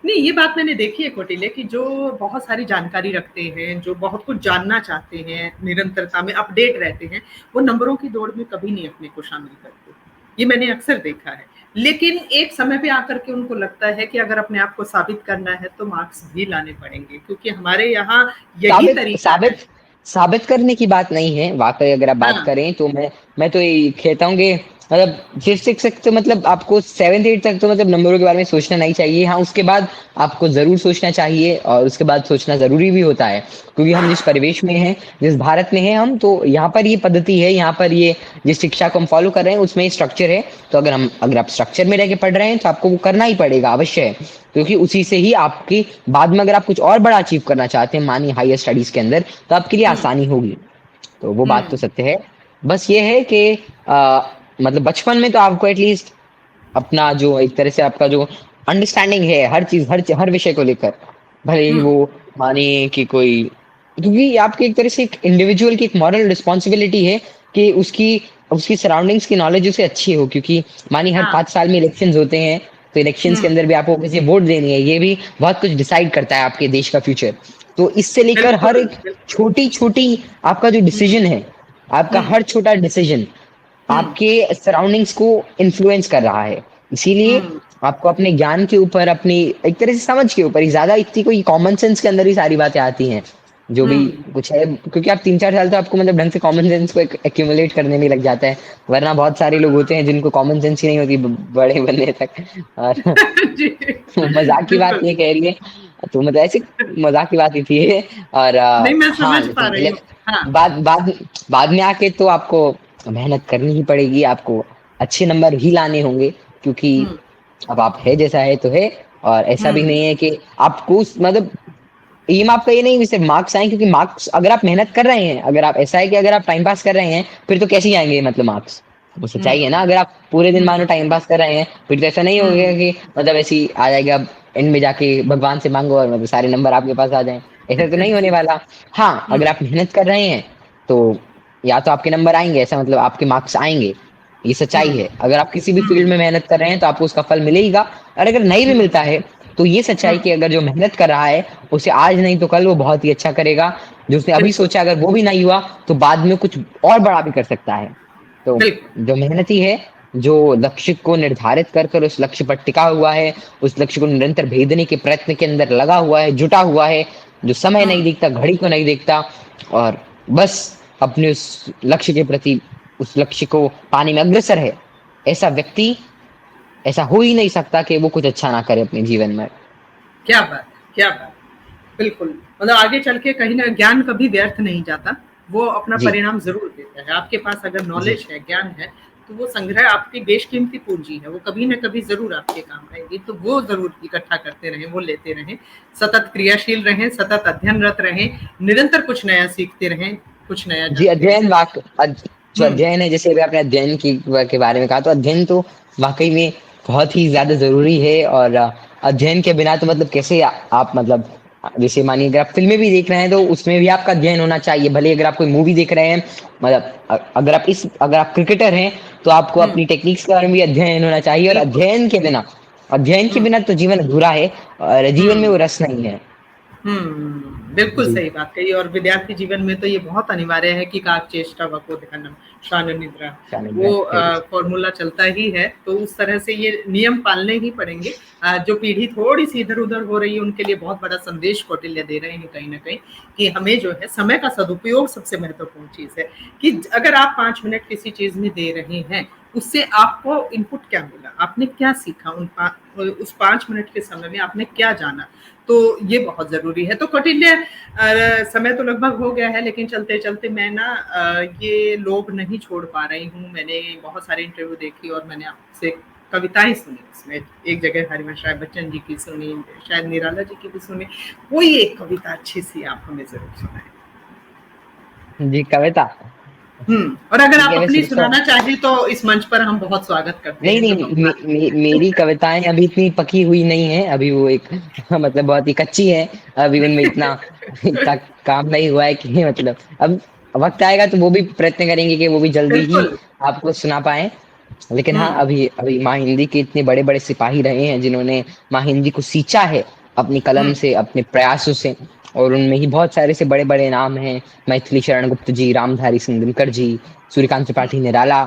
नहीं ये बात मैंने देखी है कौटिल्य कि जो बहुत सारी जानकारी रखते हैं, जो बहुत कुछ जानना चाहते हैं, निरंतरता में अपडेट रहते हैं, वो नंबरों की दौड़ में कभी नहीं अपने को शामिल करते। ये मैंने अक्सर देखा है। लेकिन एक समय पे आकर के उनको लगता है कि अगर अपने आप को साबित करना है तो मार्क्स भी लाने पड़ेंगे क्योंकि हमारे यहाँ यही साबित तरीका है। साबित साबित करने की बात नहीं है। वाक़ई अगर आप बात हाँ, करें तो मैं तो ये कहता हूँ कि मतलब 5th 6th तो मतलब आपको 7th 8th तक तो मतलब नंबरों के बारे में सोचना नहीं चाहिए। हाँ, उसके बाद आपको ज़रूर सोचना चाहिए और उसके बाद सोचना ज़रूरी भी होता है। क्योंकि हम जिस परिवेश में हैं, जिस भारत में हैं हम तो यहाँ पर ये पद्धति है, यहाँ पर ये जिस शिक्षा को हम फ़ॉलो कर रहे हैं उसमें स्ट्रक्चर है। तो अगर आप स्ट्रक्चर में रह के पढ़ रहे हैं तो आपको वो करना ही पड़ेगा, अवश्य है। क्योंकि उसी से ही आपकी बाद में अगर आप कुछ और बड़ा अचीव करना चाहते हैं मानिए हायर स्टडीज़ के अंदर, तो आपके लिए हुँ, आसानी होगी। तो वो बात तो हुँ, सत्य है। बस ये है कि अ, मतलब बचपन में तो आपको एटलीस्ट अपना जो एक तरह से आपका जो अंडरस्टैंडिंग है हर चीज हर विषय को लेकर, भले ही हुँ, वो मानिए कि कोई, क्योंकि आपकी एक तरह से एक इंडिविजुअल की एक मॉरल रिस्पॉन्सिबिलिटी है कि उसकी उसकी सराउंडिंग्स की नॉलेज उसे अच्छी हो, क्योंकि मानिए हर हाँ, 5 साल में इलेक्शंस होते हैं, तो इलेक्शंस के हुँ, अंदर भी आपको किसी वोट देनी है, ये भी बहुत कुछ डिसाइड करता है आपके देश का फ्यूचर। तो इससे लेकर हर बिल्कुल, एक बिल्कुल। छोटी छोटी आपका जो हुँ, डिसीजन है, आपका हुँ, हर छोटा डिसीजन हुँ, आपके सराउंडिंग्स को इन्फ्लुएंस कर रहा है। इसीलिए हुँ, आपको अपने ज्ञान के ऊपर, अपनी एक तरह से समझ के ऊपर ही ज़्यादा इतनी कोई कॉमन सेंस के अंदर ही सारी बातें आती हैं, जो भी हुँ। कुछ है, क्योंकि आप 3-4 साल तो आपको मतलब ढंग से कॉमन सेंस को एक्यूमुलेट करने में लग जाता है। वरना बहुत सारे लोग होते हैं जिनको कॉमन सेंस ही नहीं होती बड़े बनने तक। और जी, मज़ाक की बात बिल्कुल। ये कह रही है, तो मतलब ऐसे मज़ाक की बात ही थी ये। और नहीं, मैं हाँ, समझ पा लेकिन रही पहले हूँ। हाँ, बाद बाद बाद में आके तो आपको मेहनत करनी ही पड़ेगी, आपको अच्छे नंबर ही लाने होंगे, क्योंकि हुँ, अब आप है जैसा है तो है। और ऐसा भी हुँ, नहीं है कि आपको मतलब एम आपका ये नहीं कि सिर्फ मार्क्स आए, क्योंकि मार्क्स अगर आप मेहनत कर रहे हैं, अगर आप ऐसा है कि अगर आप टाइम पास कर रहे हैं, फिर तो कैसे ही आएंगे मतलब मार्क्स, वो सच्चाई है ना। हुँ, अगर आप पूरे दिन मानो हुँ, टाइम पास कर रहे हैं, फिर तो ऐसा नहीं होगा हुँ, कि मतलब ऐसे ही आ जाएगा, एंड में जाके भगवान से मांगो और मतलब सारे नंबर आपके पास आ जाएं, ऐसा तो नहीं होने जी, वाला। हाँ, हुँ, अगर आप मेहनत कर रहे हैं तो या तो आपके नंबर आएंगे, ऐसा मतलब आपके मार्क्स आएंगे, ये सच्चाई हुँ, है। अगर आप किसी भी फील्ड हुँ, में मेहनत कर रहे हैं तो आपको उसका फल मिलेगा, और अगर नहीं भी हुँ, मिलता है तो ये सच्चाई हुँ, कि अगर जो मेहनत कर रहा है उसे आज नहीं तो कल वो बहुत ही अच्छा करेगा। जो उसने अभी बिल्कुल, सोचा अगर वो भी नहीं हुआ तो बाद में कुछ और बड़ा भी कर सकता है। तो बिल्कुल, जो मेहनती है, जो लक्ष्य को निर्धारित कर कर उस लक्ष्य पर टिका हुआ है, उस लक्ष्य को निरंतर भेदने के प्रयत्न के अंदर लगा हुआ है, जुटा हुआ है, जो समय नहीं हुँ, देखता, घड़ी को नहीं देखता, और बस अपने उस लक्ष्य के प्रति, उस लक्ष्य को पाने में अग्रसर है, ऐसा व्यक्ति, ऐसा हो ही नहीं सकता कि वो कुछ अच्छा ना करे अपने जीवन में। क्या बात है, क्या बात है। बिल्कुल, मतलब आगे चल के कहीं न ज्ञान कभी व्यर्थ नहीं जाता, वो अपना जी, परिणाम ज़रूर देता है। आपके पास अगर जी, नॉलेज है, ज्ञान है, तो वो संग्रह आपकी बेशकीमती पूँजी है, वो कभी न कभी ज़रूर आपके काम आएगी, तो वो ज़रूर इकट्ठा करते रहें, वो लेते रहें, सतत क्रियाशील रहें, सतत अध्ययनरत रहें, निरंतर कुछ नया सीखते रहें, कुछ नया जी, जानते रहें। जो हुँ, अध्ययन है, जैसे अभी आपने अध्ययन के बारे में कहा, तो अध्ययन तो वाक़ई में बहुत ही ज़्यादा ज़रूरी है। और अध्ययन के बिना तो मतलब कैसे आप मतलब जैसे मानिए अगर आप फ़िल्में भी देख रहे हैं, तो उसमें भी आपका अध्ययन होना चाहिए। भले अगर आप कोई मूवी देख रहे हैं, मतलब अगर आप क्रिकेटर हैं, तो आपको हुँ, अपनी टेक्निक्स के बारे में भी अध्ययन होना चाहिए। और बिल्कुल। अध्ययन के हुँ, बिना तो जीवन अधूरा है, और जीवन में हुँ। वो रस नहीं है। बिल्कुल जी, सही बात कही और विद्यार्थी जीवन में तो ये बहुत अनिवार्य है कि काकचेष्टा वकोद्यानम श्वान निद्रा शानदार, वो वेरी फॉर्मूला चलता ही है तो उस तरह से ये नियम पालने ही पड़ेंगे। जो पीढ़ी थोड़ी-सी इधर-उधर हो रही है उनके लिए बहुत बड़ा संदेश कौटिल्य दे रहे हैं कहीं न कहीं कि हमें जो है समय का सदुपयोग सबसे महत्वपूर्ण चीज़ है कि अगर आप 5 मिनट किसी चीज़ में दे रहे हैं, उससे आपको इनपुट क्या मिला? आपने क्या सीखा उस 5 मिनट के समय में आपने क्या जाना? तो ये बहुत ज़रूरी है। तो कौटिल्य समय तो लगभग हो गया है लेकिन चलते-चलते मैं ना ये लोभ नहीं छोड़ पा रही हूँ। मैंने बहुत सारे इंटरव्यू देखी और मैंने आपसे कविताएँ सुनी उसमें। एक जगह हरिवंश राय बच्चन जी की सुनी, शायद निराला जी की भी सुनी। कोई एक कविता अच्छी-सी आप हमें ज़रूर सुनाएँ। जी, कविता। और अगर ठीक आप है, मैं अपनी सोचता हूँ। सुनाना चाहें तो इस मंच पर हम बहुत स्वागत करते नहीं, हैं नहीं, जो हम मेरी कविताएँ अभी इतनी पकी हुई नहीं हैं, अभी वो एक मतलब बहुत ही कच्ची हैं, अभी उनमें इतना इतना काम नहीं हुआ है कि मतलब अब वक़्त आएगा तो वो भी प्रयत्न करेंगे कि वो भी जल्दी ही बिल्कुल। आपको सुना पाएँ। लेकिन हुँ, हाँ, अभी अभी माँ हिंदी के इतने बड़े-बड़े सिपाही रहे हैं, जिन्होंने माँ हिंदी को सींचा है, अपनी हुँ, कलम से, अपने प्रयासों से, और उनमें ही बहुत सारे ऐसे बड़े-बड़े नाम हैं, मैथिली शरण गुप्त जी, रामधारी सिंह दिनकर जी, सूर्यकांत हुँ, त्रिपाठी निराला,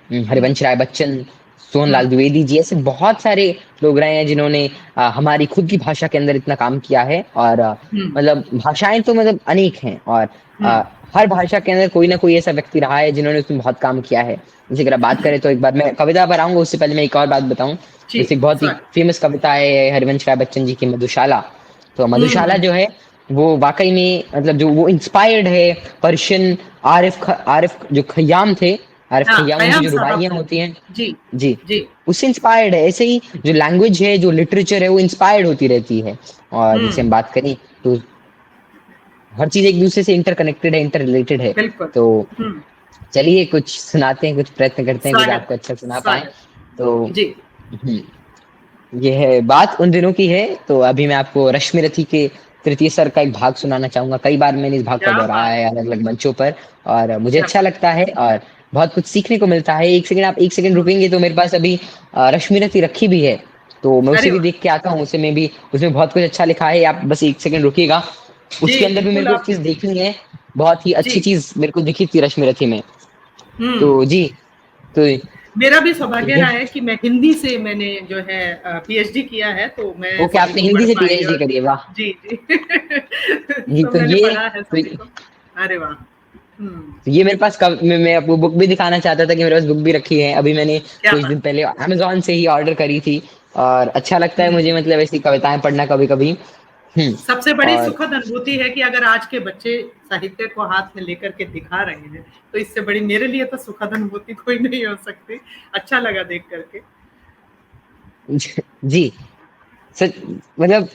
हुँ, हरिवंश राय बच्चन, हुँ, सोनलाल द्विवेदी जी, ऐसे बहुत सारे लोग रहे हैं जिन्होंने हमारी खुद की भाषा के अंदर इतना काम किया है। और हुँ, मतलब भाषाएँ तो मतलब अनेक हैं, और हुँ, हर भाषा के अंदर कोई ना कोई ऐसा व्यक्ति रहा है जिन्होंने उसमें बहुत काम किया है। जैसे अगर आप बात करें तो एक बार मैं कविता पर आऊँगा, उससे पहले मैं एक और बात बताऊँ। जी, जैसे एक बहुत ही स्वागत। फ़ेमस कविता है हरिवंश राय बच्चन जी की मधुशाला। तो मधुशाला हुँ, जो है, वो वाक़ई में मतलब जो वो इंस्पायर्ड है पर्शियन आरिफ जो खय्याम थे, आरिफ हाँ, खय्याम, उनकी खयाम जो साहब रुबाइयाँ से। होती हैं, जी, जी, जी। उससे इंस्पायर्ड है। ऐसे ही जो लैंग्वेज है, जो लिटरेचर है, वो इंस्पायर्ड होती रहती है। और जैसे हुँ, हम बात करें तो हर चीज़ एक-दूसरे से इंटरकनेक्टेड है, इंटर रिलेटेड है। बिल्कुल। तो हुँ, चलिए कुछ सुनाते हैं, कुछ प्रयत्न करते हैं, कुछ स्वागत, आपको अच्छा सुना पाएँ। स्वागत। तो जी, हुँ, ये है बात उन दिनों की है, तो अभी मैं आपको रश्मिरथी के तृतीय स्वर का एक भाग सुनाना चाहूँगा। कई बार मैंने इस भाग को क्या दोहराया बात है है! अलग-अलग मंचों पर और मुझे क्या अच्छा बात लगता है और बहुत कुछ सीखने को मिलता है। 1 सेकंड आप 1 सेकंड हुँ, रुकेंगे तो मेरे पास अभी रश्मिरथी रखी भी है, तो मैं अरे उसे भी वाह! देख के आता हूँ, उसे में भी उसमें बहुत कुछ अच्छा लिखा है, आप बस 1 सेकंड रुकिएगा। जी, उसके अंदर भी मेरे बिल्कुल को एक आप चीज़ देखनी है, बहुत ही अच्छी जी, चीज़ मेरे को दिखी थी रश्मिरथी में। हुँ। तो जी, तो मेरा भी सौभाग्य रहा यह है कि मैं हिंदी से मैंने जो है पीएचडी किया है, तो मैं ओके सभी आपने को पढ़ हिंदी से पाई पीएचडी और करी है, वाह! जी, जी। जी, तो मैंने पढ़ा है तो सभी को। अरे वाह! हुँ, ये मेरे पास कब मैं आपको बुक भी दिखाना चाहता था कि मेरे पास बुक भी रखी है। अभी मैंने क्या कुछ दिन बात! पहले अमेज़न से ही ऑर्डर करी थी और अच्छा लगता है मुझे हुँ। मतलब ऐसी कविताएँ पढ़ना कभी-कभी। हुँ, सबसे बड़ी और सुखद अनुभूति है कि अगर आज के बच्चे साहित्य को हाथ में लेकर के दिखा रहे हैं, तो इससे बड़ी मेरे लिए तो सुखद अनुभूति कोई नहीं हो सकती। अच्छा लगा देख कर के। जी, सच मतलब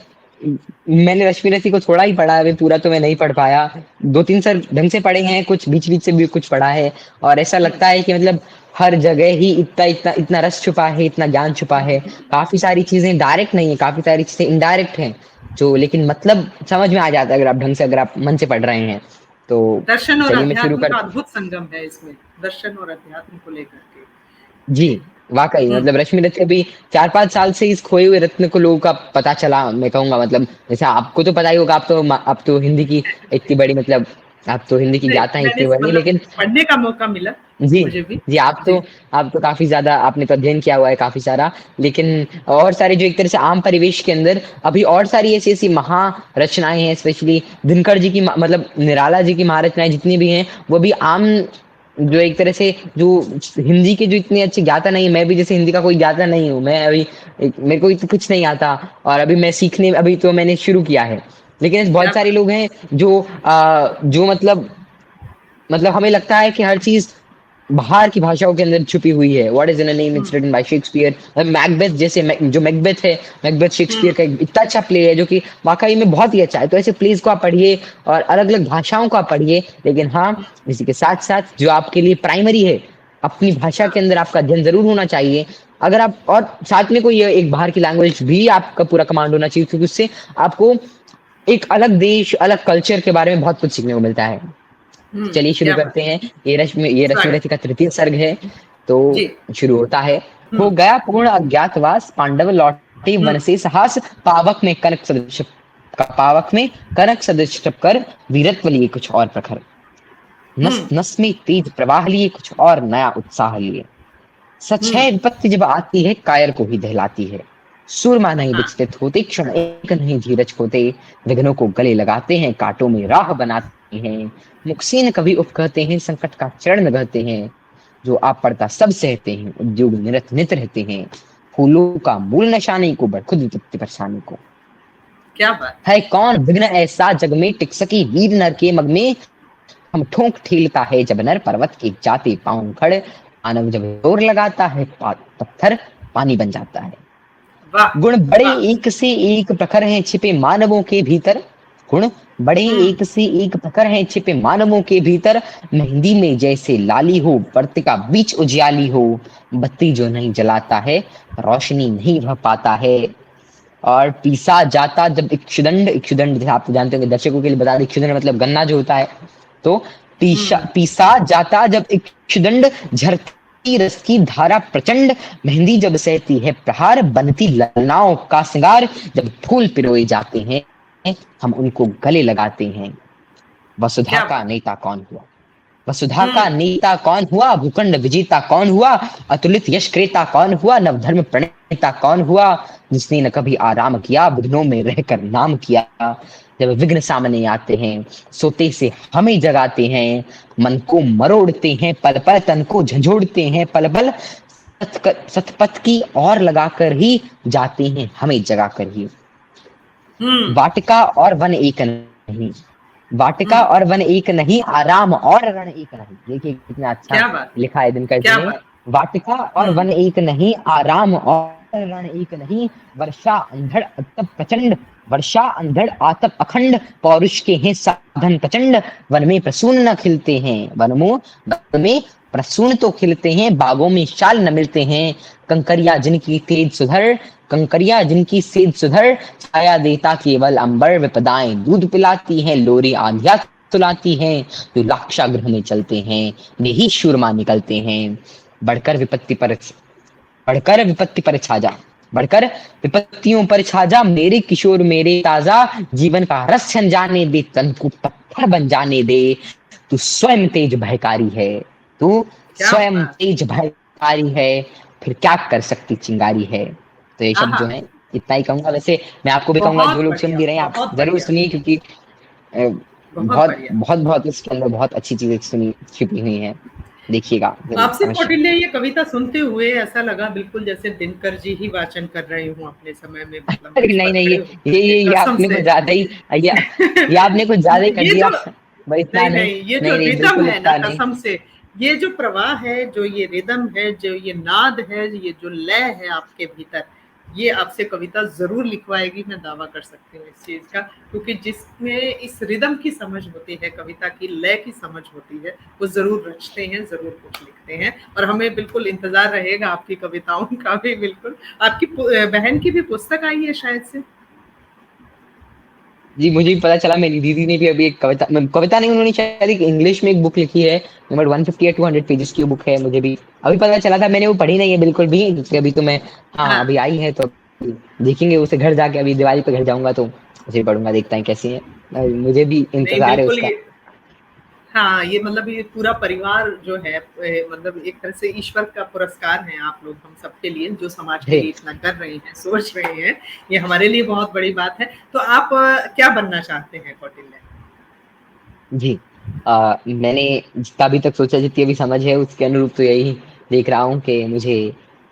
मैंने रश्मिरथी को थोड़ा ही पढ़ा है, अभी पूरा तो मैं नहीं पढ़ पाया। 2-3 सर ढंग से पढ़े हैं, कुछ बीच-बीच से भी कुछ पढ़ा है और ऐसा हुँ, लगता है कि मतलब हर जगह ही इतना रस छुपा है, इतना ज्ञान छुपा है। काफ़ी सारी चीज़ें डायरेक्ट नहीं है, काफ़ी सारी चीज़ें इनडायरेक्ट हैं, जो लेकिन मतलब समझ में आ जाता है अगर आप ढंग से अगर आप मन से पढ़ रहे हैं। तो दर्शन और चलिए मैं शुरू अध्यात्म कर का अद्भुत संगम है इसमें, दर्शन और अध्यात्म को लेकर के। जी, वाक़ई हुँ, मतलब रश्मिरथी अभी 4-5 साल से इस खोए हुए रत्न को लोगों का पता चला, मैं कहूँगा मतलब जैसे आपको तो पता ही होगा, आप तो हिंदी की इतनी बड़ी मतलब आप तो हिंदी की नहीं, ज्ञाता हैं मैंने इतनी बड़ी, मतलब लेकिन पढ़ने का मौका मिला जी, मुझे भी। जी, जी, आप तो काफ़ी ज़्यादा आपने तो अध्ययन किया हुआ है काफ़ी सारा, लेकिन और सारे जो एक तरह से आम परिवेश के अंदर अभी और सारी ऐसी-ऐसी महारचनाएँ हैं, स्पेशली दिनकर जी की मतलब निराला जी की महारचनाएँ जितनी भी हैं, वो भी आम जो एक तरह से जो हिंदी के जो इतने अच्छे ज्ञाता नहीं है, मैं भी जैसे हिंदी का कोई ज्ञाता नहीं हूँ, मैं अभी मेरे को इतना कुछ नहीं आता और अभी मैं सीखने अभी तो मैंने शुरू किया है। लेकिन ऐसे क्या बहुत सारे बात! लोग हैं जो मतलब हमें लगता है कि हर चीज़ बाहर की भाषाओं के अंदर छुपी हुई है। What is in a name hmm, it's written by Shakespeare. Macbeth जैसे जो मैकबेथ है, मैकबेथ हुँ, शेक्सपियर का एक इतना अच्छा प्ले है जो कि वाक़ई में बहुत ही अच्छा है। तो ऐसे प्लेज़ को आप पढ़िए और अलग-अलग भाषाओं को आप पढ़िए। लेकिन हाँ, हुँ, इसी के साथ-साथ जो आपके लिए प्राइमरी है, अपनी भाषा हाँ, के अंदर आपका अध्ययन ज़रूर होना चाहिए। अगर आप और साथ में कोई एक बाहर की लैंग्वेज भी आपका पूरा कमांड होना चाहिए क्योंकि उससे आपको एक अलग देश, अलग कल्चर के बारे में बहुत कुछ सीखने को मिलता है। हुँ, चलिए शुरू क्या बात! करते हैं। ये स्वागत। रश्मिरथी का तृतीय सर्ग है, तो जी, शुरू होता है। हुँ, हो गया पूर्ण अज्ञातवास, पांडव लौटे हुँ, वन से साहस, पावक में कनक सदृश कर, वीरत्व लिए कुछ और प्रखर। हुँ, नस नस में तेज प्रवाह लिए कुछ और नया उत्साह लिए। सच हुँ, है विपत्ति जब आती है कायर को ही दहलाती है। सूरमा नहीं हाँ, विचलित होते, क्षण एक नहीं धीरज खोते, विघ्नों को गले लगाते हैं, कांटों में राह बनाते हैं। मुखसेन कवि उफ कहते हैं, संकट का चरण गहते हैं। जो आप पड़ता सब सहते हैं, उद्योग निरत नित रहते हैं। फूलों का मूल नशाने को खुद विपत्ति परेशानी को। क्या बात! है कौन विघ्न ऐसा जग में टिक सकी, वीर नर के मग में हम ठोंक ठेलता है जब नर, पर्वत के जाते पांव उखड़, मानव जब जोर लगाता है पत्थर पानी बन जाता है। वाह! गुण बड़े वाह! एक से एक प्रखर हैं छिपे मानवों के भीतर। गुण बड़े हुँ, एक से एक प्रखर हैं छिपे मानवों के भीतर। मेहंदी में जैसे लाली हो, वर्तिका बीच उजियाली हो, बत्ती जो नहीं जलाता है, रोशनी नहीं भर पाता है। और पीसा जाता जब इक्षुदंड जैसे आप तो जानते होंगे, दर्शकों के लिए बता दें, इक्षुदंड मतलब गन्ना जो होता है। तो हुँ, पीसा जाता जब इक्षुदंड, झरती रस की धारा प्रचंड, मेहंदी जब सहती है प्रहार, बनती ललनाओं का श्रृंगार, जब फूल पिरोए जाते हैं हम उनको गले लगाते हैं। वसुधा क्या का बात! नेता कौन हुआ, वसुधा हुँ, का नेता कौन हुआ, भूखंड विजेता कौन हुआ, अतुलित यश क्रेता कौन हुआ, नवधर्म प्रणेता कौन हुआ, जिसने न कभी आराम किया, विघ्नों में रहकर नाम किया। जब विघ्न सामने आते हैं, सोते से हमें जगाते हैं, मन को मरोड़ते हैं पल पल, तन को झंझोड़ते हैं पल पल, सतपथ की ओर लगाकर ही जाते हैं हमें जगाकर ही। हुँ, वाटिका और वन एक नहीं, हुँ, वाटिका और वन एक नहीं, आराम और रण एक नहीं। देखिए कितना अच्छा क्या बात! लिखा है दिनकर जी क्या ने। बात! वाटिका और हुँ, वन एक नहीं, आराम और रण एक नहीं, वर्षा अंधड़ अतप प्रचंड, वर्षा अंधड़ आतप अखंड, पौरुष के हैं साधन प्रचंड, वन में प्रसून न खिलते हैं, वन में प्रसून तो खिलते हैं, बागों में शाल न मिलते हैं, कंकरिया जिनकी तेज सुधर, कंकरिया जिनकी सेज सुधर, छाया देता केवल अंबर, विपदाएं दूध पिलाती हैं, लोरी आंधिया सुलाती हैं, जो लाक्षागृह में चलते हैं, वे ही शूरमा निकलते हैं, बढ़कर विपत्ति पर बढ़कर विपत्ति पर छा जा, बढ़कर विपत्तियों पर छा जा, मेरे किशोर मेरे ताजा, जीवन का रस छन जाने दे, तन को पत्थर बन जाने दे, तू स्वयं तेज भयकारी है, तू क्या स्वयं बात। तेज भयकारी है, फिर क्या कर सकती चिंगारी है। तो ये शब्द आहा, जो है इतना ही कहूंगा। वैसे मैं आपको भी कहूंगा, जो बहुत लोग सुन बढ़िया, भी रहे हैं आप बहुत जरूर बढ़िया, सुनिए, क्योंकि बहुत बहुत बढ़िया। बहुत बहुत इसके अंदर बहुत अच्छी चीजें सुनी छिपी हुई हैं, देखिएगा जरूर आपसे अवश्य। कौटिल्य ये कविता सुनते हुए ऐसा लगा बिल्कुल जैसे दिनकर जी ही वाचन कर रही हूँ अपने समय में, मतलब अरे मंच नहीं पर नहीं, खड़े ये होकर के, ये ये कसम आपने कुछ से। ज्यादा ही, ये ये आपने कुछ ज्यादा ही कर ये दिया, जो, पर इतना नहीं नहीं। नहीं, ये जो नहीं नहीं रिदम बिल्कुल है ना, इतना नहीं। कसम से, ये जो प्रवाह है, जो ये रिदम है, जो ये नाद है, ये जो लय है आपके भीतर, ये आपसे कविता जरूर लिखवाएगी, मैं दावा कर सकती हूँ इस चीज का। क्योंकि जिसमें इस रिदम की समझ होती है, कविता की लय की समझ होती है, वो जरूर रचते हैं, जरूर कुछ लिखते हैं। और हमें बिल्कुल इंतजार रहेगा आपकी कविताओं का भी। बिल्कुल, आपकी बहन की भी पुस्तक आई है शायद से। जी मुझे भी पता चला, मेरी दीदी ने भी अभी एक कविता, कविता नहीं, उन्होंने शायद एक इंग्लिश में एक बुक लिखी है, नंबर 150 या 200 पेजेस की बुक है, मुझे भी अभी पता चला था, मैंने वो पढ़ी नहीं है बिल्कुल भी, क्योंकि अभी तो मैं, हाँ हाँ, अभी आई है तो अभी देखेंगे उसे, घर जाके अभी दिवाली पे घर जाऊंगा तो उसे पढ़ूंगा, देखता है कैसी है। मुझे भी नहीं इंतजार है बिल्कुल उसका। ये, हाँ, ये मतलब ये पूरा परिवार जो है, मतलब एक तरह से ईश्वर का पुरस्कार है आप लोग हम सबके लिए, जो समाज के अरे लिए इतना कर रहे हैं, सोच रहे हैं। ये हमारे लिए बहुत बड़ी बात है। तो आप क्या बनना चाहते हैं कौटिल्य? जी, मैंने जितना अभी तक सोचा, जितनी अभी समझ है उसके अनुरूप तो यही देख रहा हूँ कि मुझे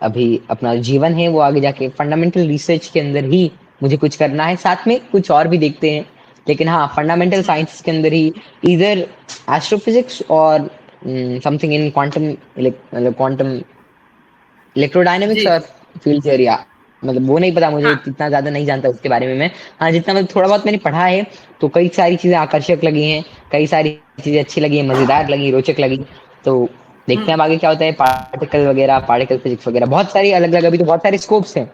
अभी अपना जीवन है वो आगे जाके फंडामेंटल रिसर्च के अंदर ही मुझे कुछ करना है, साथ में कुछ और भी देखते हैं, लेकिन हाँ फंडामेंटल हम्म, साइंस के अंदर ही, इधर एस्ट्रोफिजिक्स और something in quantum, quantum electrodynamics जी और जी। फील्ड थियरी, मतलब वो नहीं पता मुझे, हाँ, इतना ज्यादा नहीं जानता उसके बारे में मैं। हाँ जितना मतलब थोड़ा बहुत मैंने पढ़ा है, तो कई सारी चीजें आकर्षक लगी हैं, कई सारी चीजें अच्छी लगी हैं, मजेदार लगी, रोचक लगी। तो देखते हैं अब आगे क्या होता है, पार्टिकल वगैरह, पार्टिकल फिजिक्स वगैरह, बहुत सारी अलग अलग, अभी तो बहुत सारे स्कोप्स हैं।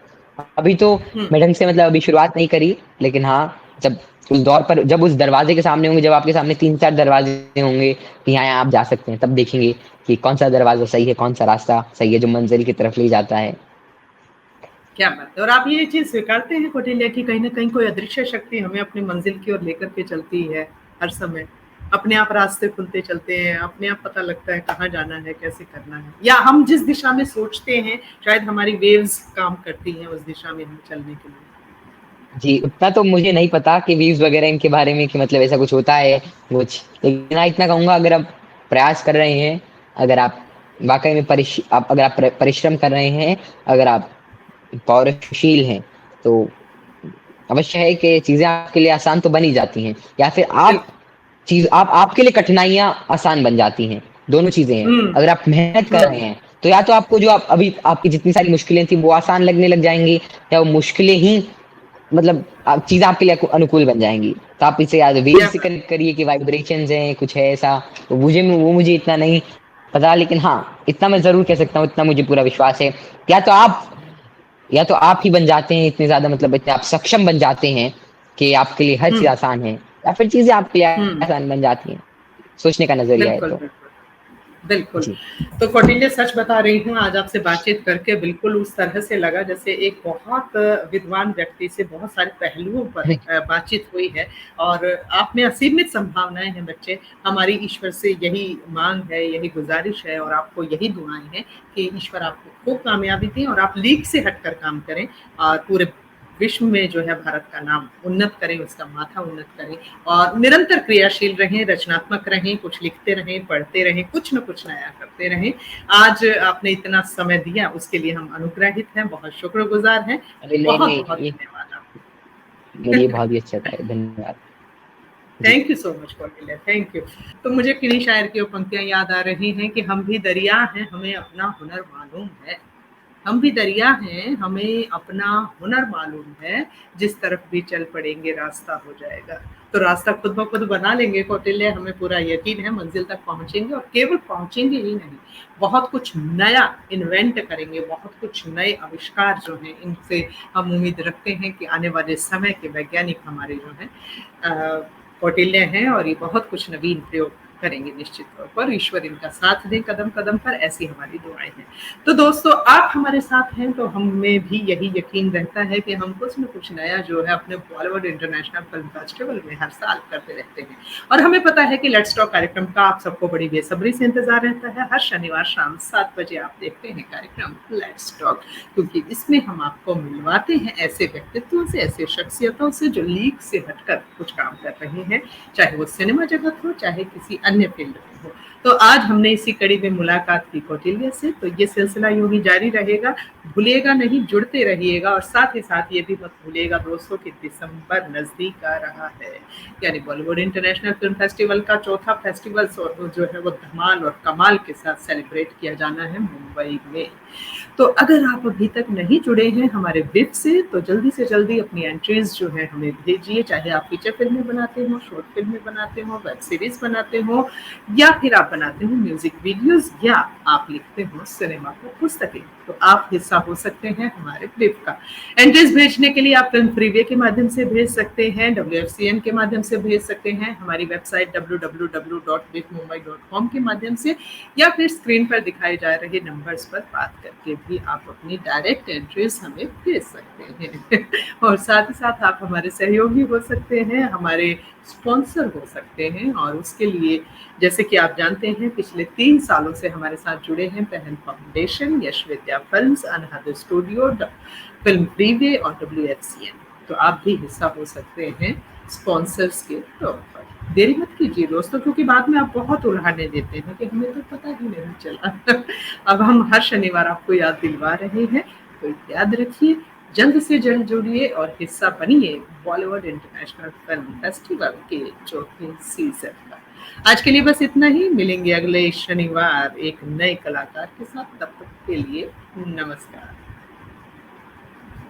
अभी तो हम्म, मैं ढंग से मतलब अभी शुरुआत नहीं करी, लेकिन हाँ जब उस दौर पर, जब उस दरवाजे के सामने होंगे, जब आपके सामने 3-4 दरवाजे होंगे कि यहाँ आप जा सकते हैं, तब देखेंगे कि कौन सा दरवाजा सही है, कौन सा रास्ता सही है जो मंजिल की तरफ ले जाता है। क्या बात है। और आप ये चीज स्वीकारते हैं कौटिल्य की कहीं ना कहीं कोई अदृश्य शक्ति हमें अपनी मंजिल की ओर लेकर के चलती है हर समय? अपने आप रास्ते खुलते चलते हैं, अपने आप पता लगता है कहाँ जाना है, कैसे करना है, या हम जिस दिशा में सोचते हैं शायद हमारी वेव्स काम करती हैं उस दिशा में हम चलने के लिए? जी, उतना तो मुझे नहीं पता कि व्यूज़ वगैरह इनके बारे में, कि मतलब ऐसा कुछ होता है कुछ। लेकिन हाँ, इतना कहूँगा, अगर आप प्रयास कर रहे हैं, अगर आप वाक़ई में अगर आप परिश्रम कर रहे हैं, अगर आप पौरुषशील हैं, तो अवश्य है कि चीज़ें आपके लिए आसान तो बन ही जाती हैं, या फिर बिल्कुल। आप आपके लिए कठिनाइयाँ आसान बन जाती हैं, दोनों चीज़ें हैं। हम्म, अगर आप मेहनत कर रहे हम्म, हैं, तो या तो आपको जो आप अभी आपकी जितनी सारी मुश्किलें थी वो आसान लगने लग जाएँगी, या वो मुश्किलें ही मतलब चीज़ें आपके लिए अनुकूल बन जाएँगी। तो आप इसे याद वेव क्या से बात। कनेक्ट करिए कि वाइब्रेशंस हैं, कुछ है ऐसा। तो मुझे इतना नहीं पता, लेकिन हाँ, इतना मैं ज़रूर कह सकता हूँ, इतना मुझे पूरा विश्वास है। या तो आप या तो आप ही बन जाते हैं इतने ज़्यादा, मतलब इतने आप सक्षम बन जाते हैं कि आपके लिए हर चीज़ हम्म, आसान है, या फिर चीज़ें आपके लिए हम्म, आसान बन जाती हैं। सोचने का नज़रिया है बिल्कुल तो। बिल्कुल। बिल्कुल। जी। तो कौटिल्य, सच बता रही हूँ, आज आपसे बातचीत करके बिल्कुल उस तरह से लगा जैसे एक बहुत विद्वान व्यक्ति से बहुत सारे पहलुओं पर अरे! बातचीत हुई है। और आप में असीमित संभावनाएँ हैं बच्चे। हमारी ईश्वर से यही माँग है, यही गुज़ारिश है, और आपको यही दुआएँ हैं कि ईश्वर आपको खूब कामयाबी दें और आप लीक से हटकर काम करें, और पूरे विश्व में जो है भारत का नाम उन्नत करें, उसका माथा उन्नत करें, और निरंतर क्रियाशील रहें, रचनात्मक रहें, कुछ लिखते रहें, पढ़ते रहें, कुछ न कुछ नया करते रहें। आज आपने इतना समय दिया उसके लिए हम अनुग्रहित हैं, बहुत शुक्रगुज़ार हैं। अरे नहीं, बहुत-बहुत नहीं, ये धन्यवाद आपका। मेरे लिए बहुत ही अच्छा था, धन्यवाद। जी। Thank you so much Kautilya, thank you. तो मुझे किन्हीं शायर की वो पंक्तियाँ याद आ रही हैं कि हम भी दरिया हैं, हमें अपना हुनर मालूम है। हम भी दरिया हैं, हमें अपना हुनर मालूम है, जिस तरफ भी चल पड़ेंगे रास्ता हो जाएगा। तो रास्ता खुद ब खुद बना लेंगे कौटिल्य, हमें पूरा यकीन है मंजिल तक पहुँचेंगे, और केवल पहुँचेंगे ही नहीं, बहुत कुछ नया इन्वेंट करेंगे, बहुत कुछ नए आविष्कार जो हैं, इनसे हम उम्मीद रखते हैं कि आने वाले समय के वैज्ञानिक हमारे जो हैं कौटिल्य हैं, और ये बहुत कुछ नवीन प्रयोग करेंगे निश्चित तौर पर। ईश्वर इनका साथ दें कदम कदम पर, ऐसी हमारी दुआएं हैं। तो दोस्तों, आप हमारे साथ हैं तो हमें भी यही यकीन रहता है कि हम कुछ न कुछ नया जो है अपने बॉलीवुड इंटरनेशनल फिल्म फेस्टिवल में हर साल करते रहते हैं, और हमें पता है कि लेट्स टॉक कार्यक्रम का आप सबको बड़ी बेसब्री से इंतजार रहता है। हर शनिवार शाम 7 बजे आप देखते हैं कार्यक्रम लेट्स टॉक, क्योंकि इसमें हम आपको मिलवाते हैं ऐसे व्यक्तित्वों से, ऐसे शख्सियतों से जो लीग से हटकर कुछ काम कर रहे हैं, चाहे वो सिनेमा जगत हो, चाहे किसी अन्य फील्ड में हो। तो आज हमने इसी कड़ी में मुलाकात की कौटिल्य से, तो ये सिलसिला यूं ही जारी रहेगा, भूलिएगा नहीं, जुड़ते रहिएगा। और साथ ही साथ ये भी मत भूलिएगा दोस्तों कि दिसंबर नजदीक आ रहा है, यानी बॉलीवुड इंटरनेशनल फिल्म फेस्टिवल का चौथा फेस्टिवल जो है वो धमाल और कमाल के साथ सेलिब्रेट किया जाना है मुंबई में। तो अगर आप अभी तक नहीं जुड़े हैं हमारे वेब से, तो जल्दी से जल्दी अपनी एंट्रीज जो है हमें भेजिए, चाहे आप फीचर फिल्में बनाते हो, शॉर्ट फिल्में बनाते हो, वेब सीरीज बनाते हो, या फिर आप बनाते हो म्यूजिक वीडियोस, या आप लिखते हो सिनेमा को पुस्तकें, तो आप हिस्सा हो सकते हैं हमारे वेब का। एंट्रीज भेजने के लिए आप फिल्म फ्रीवे के माध्यम से भेज सकते हैं, WFCN के माध्यम से भेज सकते हैं, हमारी वेबसाइट www.webmumbai.com के माध्यम से, या फिर स्क्रीन पर दिखाए जा रहे नंबर्स पर बात करके भी आप अपनी डायरेक्ट एंट्रीज हमें भेज सकते हैं। और साथ ही साथ आप हमारे सहयोगी हो सकते हैं, हमारे स्पॉन्सर हो सकते हैं, और उसके लिए जैसे कि आप जानते हैं पिछले 3 सालों से हमारे साथ जुड़े हैं पहल फाउंडेशन, यश विद्या फिल्म्स, अनहद स्टूडियो, फिल्म फ्रीवे और WFCN। तो आप भी हिस्सा हो सकते हैं स्पॉन्सर्स के तौर पर। देरी मत कीजिए दोस्तों, क्योंकि बाद में आप बहुत उल्हाने देते हैं कि हमें तो पता ही नहीं चला। अब हम हर शनिवार आपको याद दिलवा रहे हैं, तो याद रखिए, जल्द से जल्द जुड़िए और हिस्सा बनिए बॉलीवुड इंटरनेशनल फिल्म फेस्टिवल के चौथे सीजन का। आज के लिए बस इतना ही, मिलेंगे अगले शनिवार एक नए कलाकार के साथ, तब तक के लिए नमस्कार।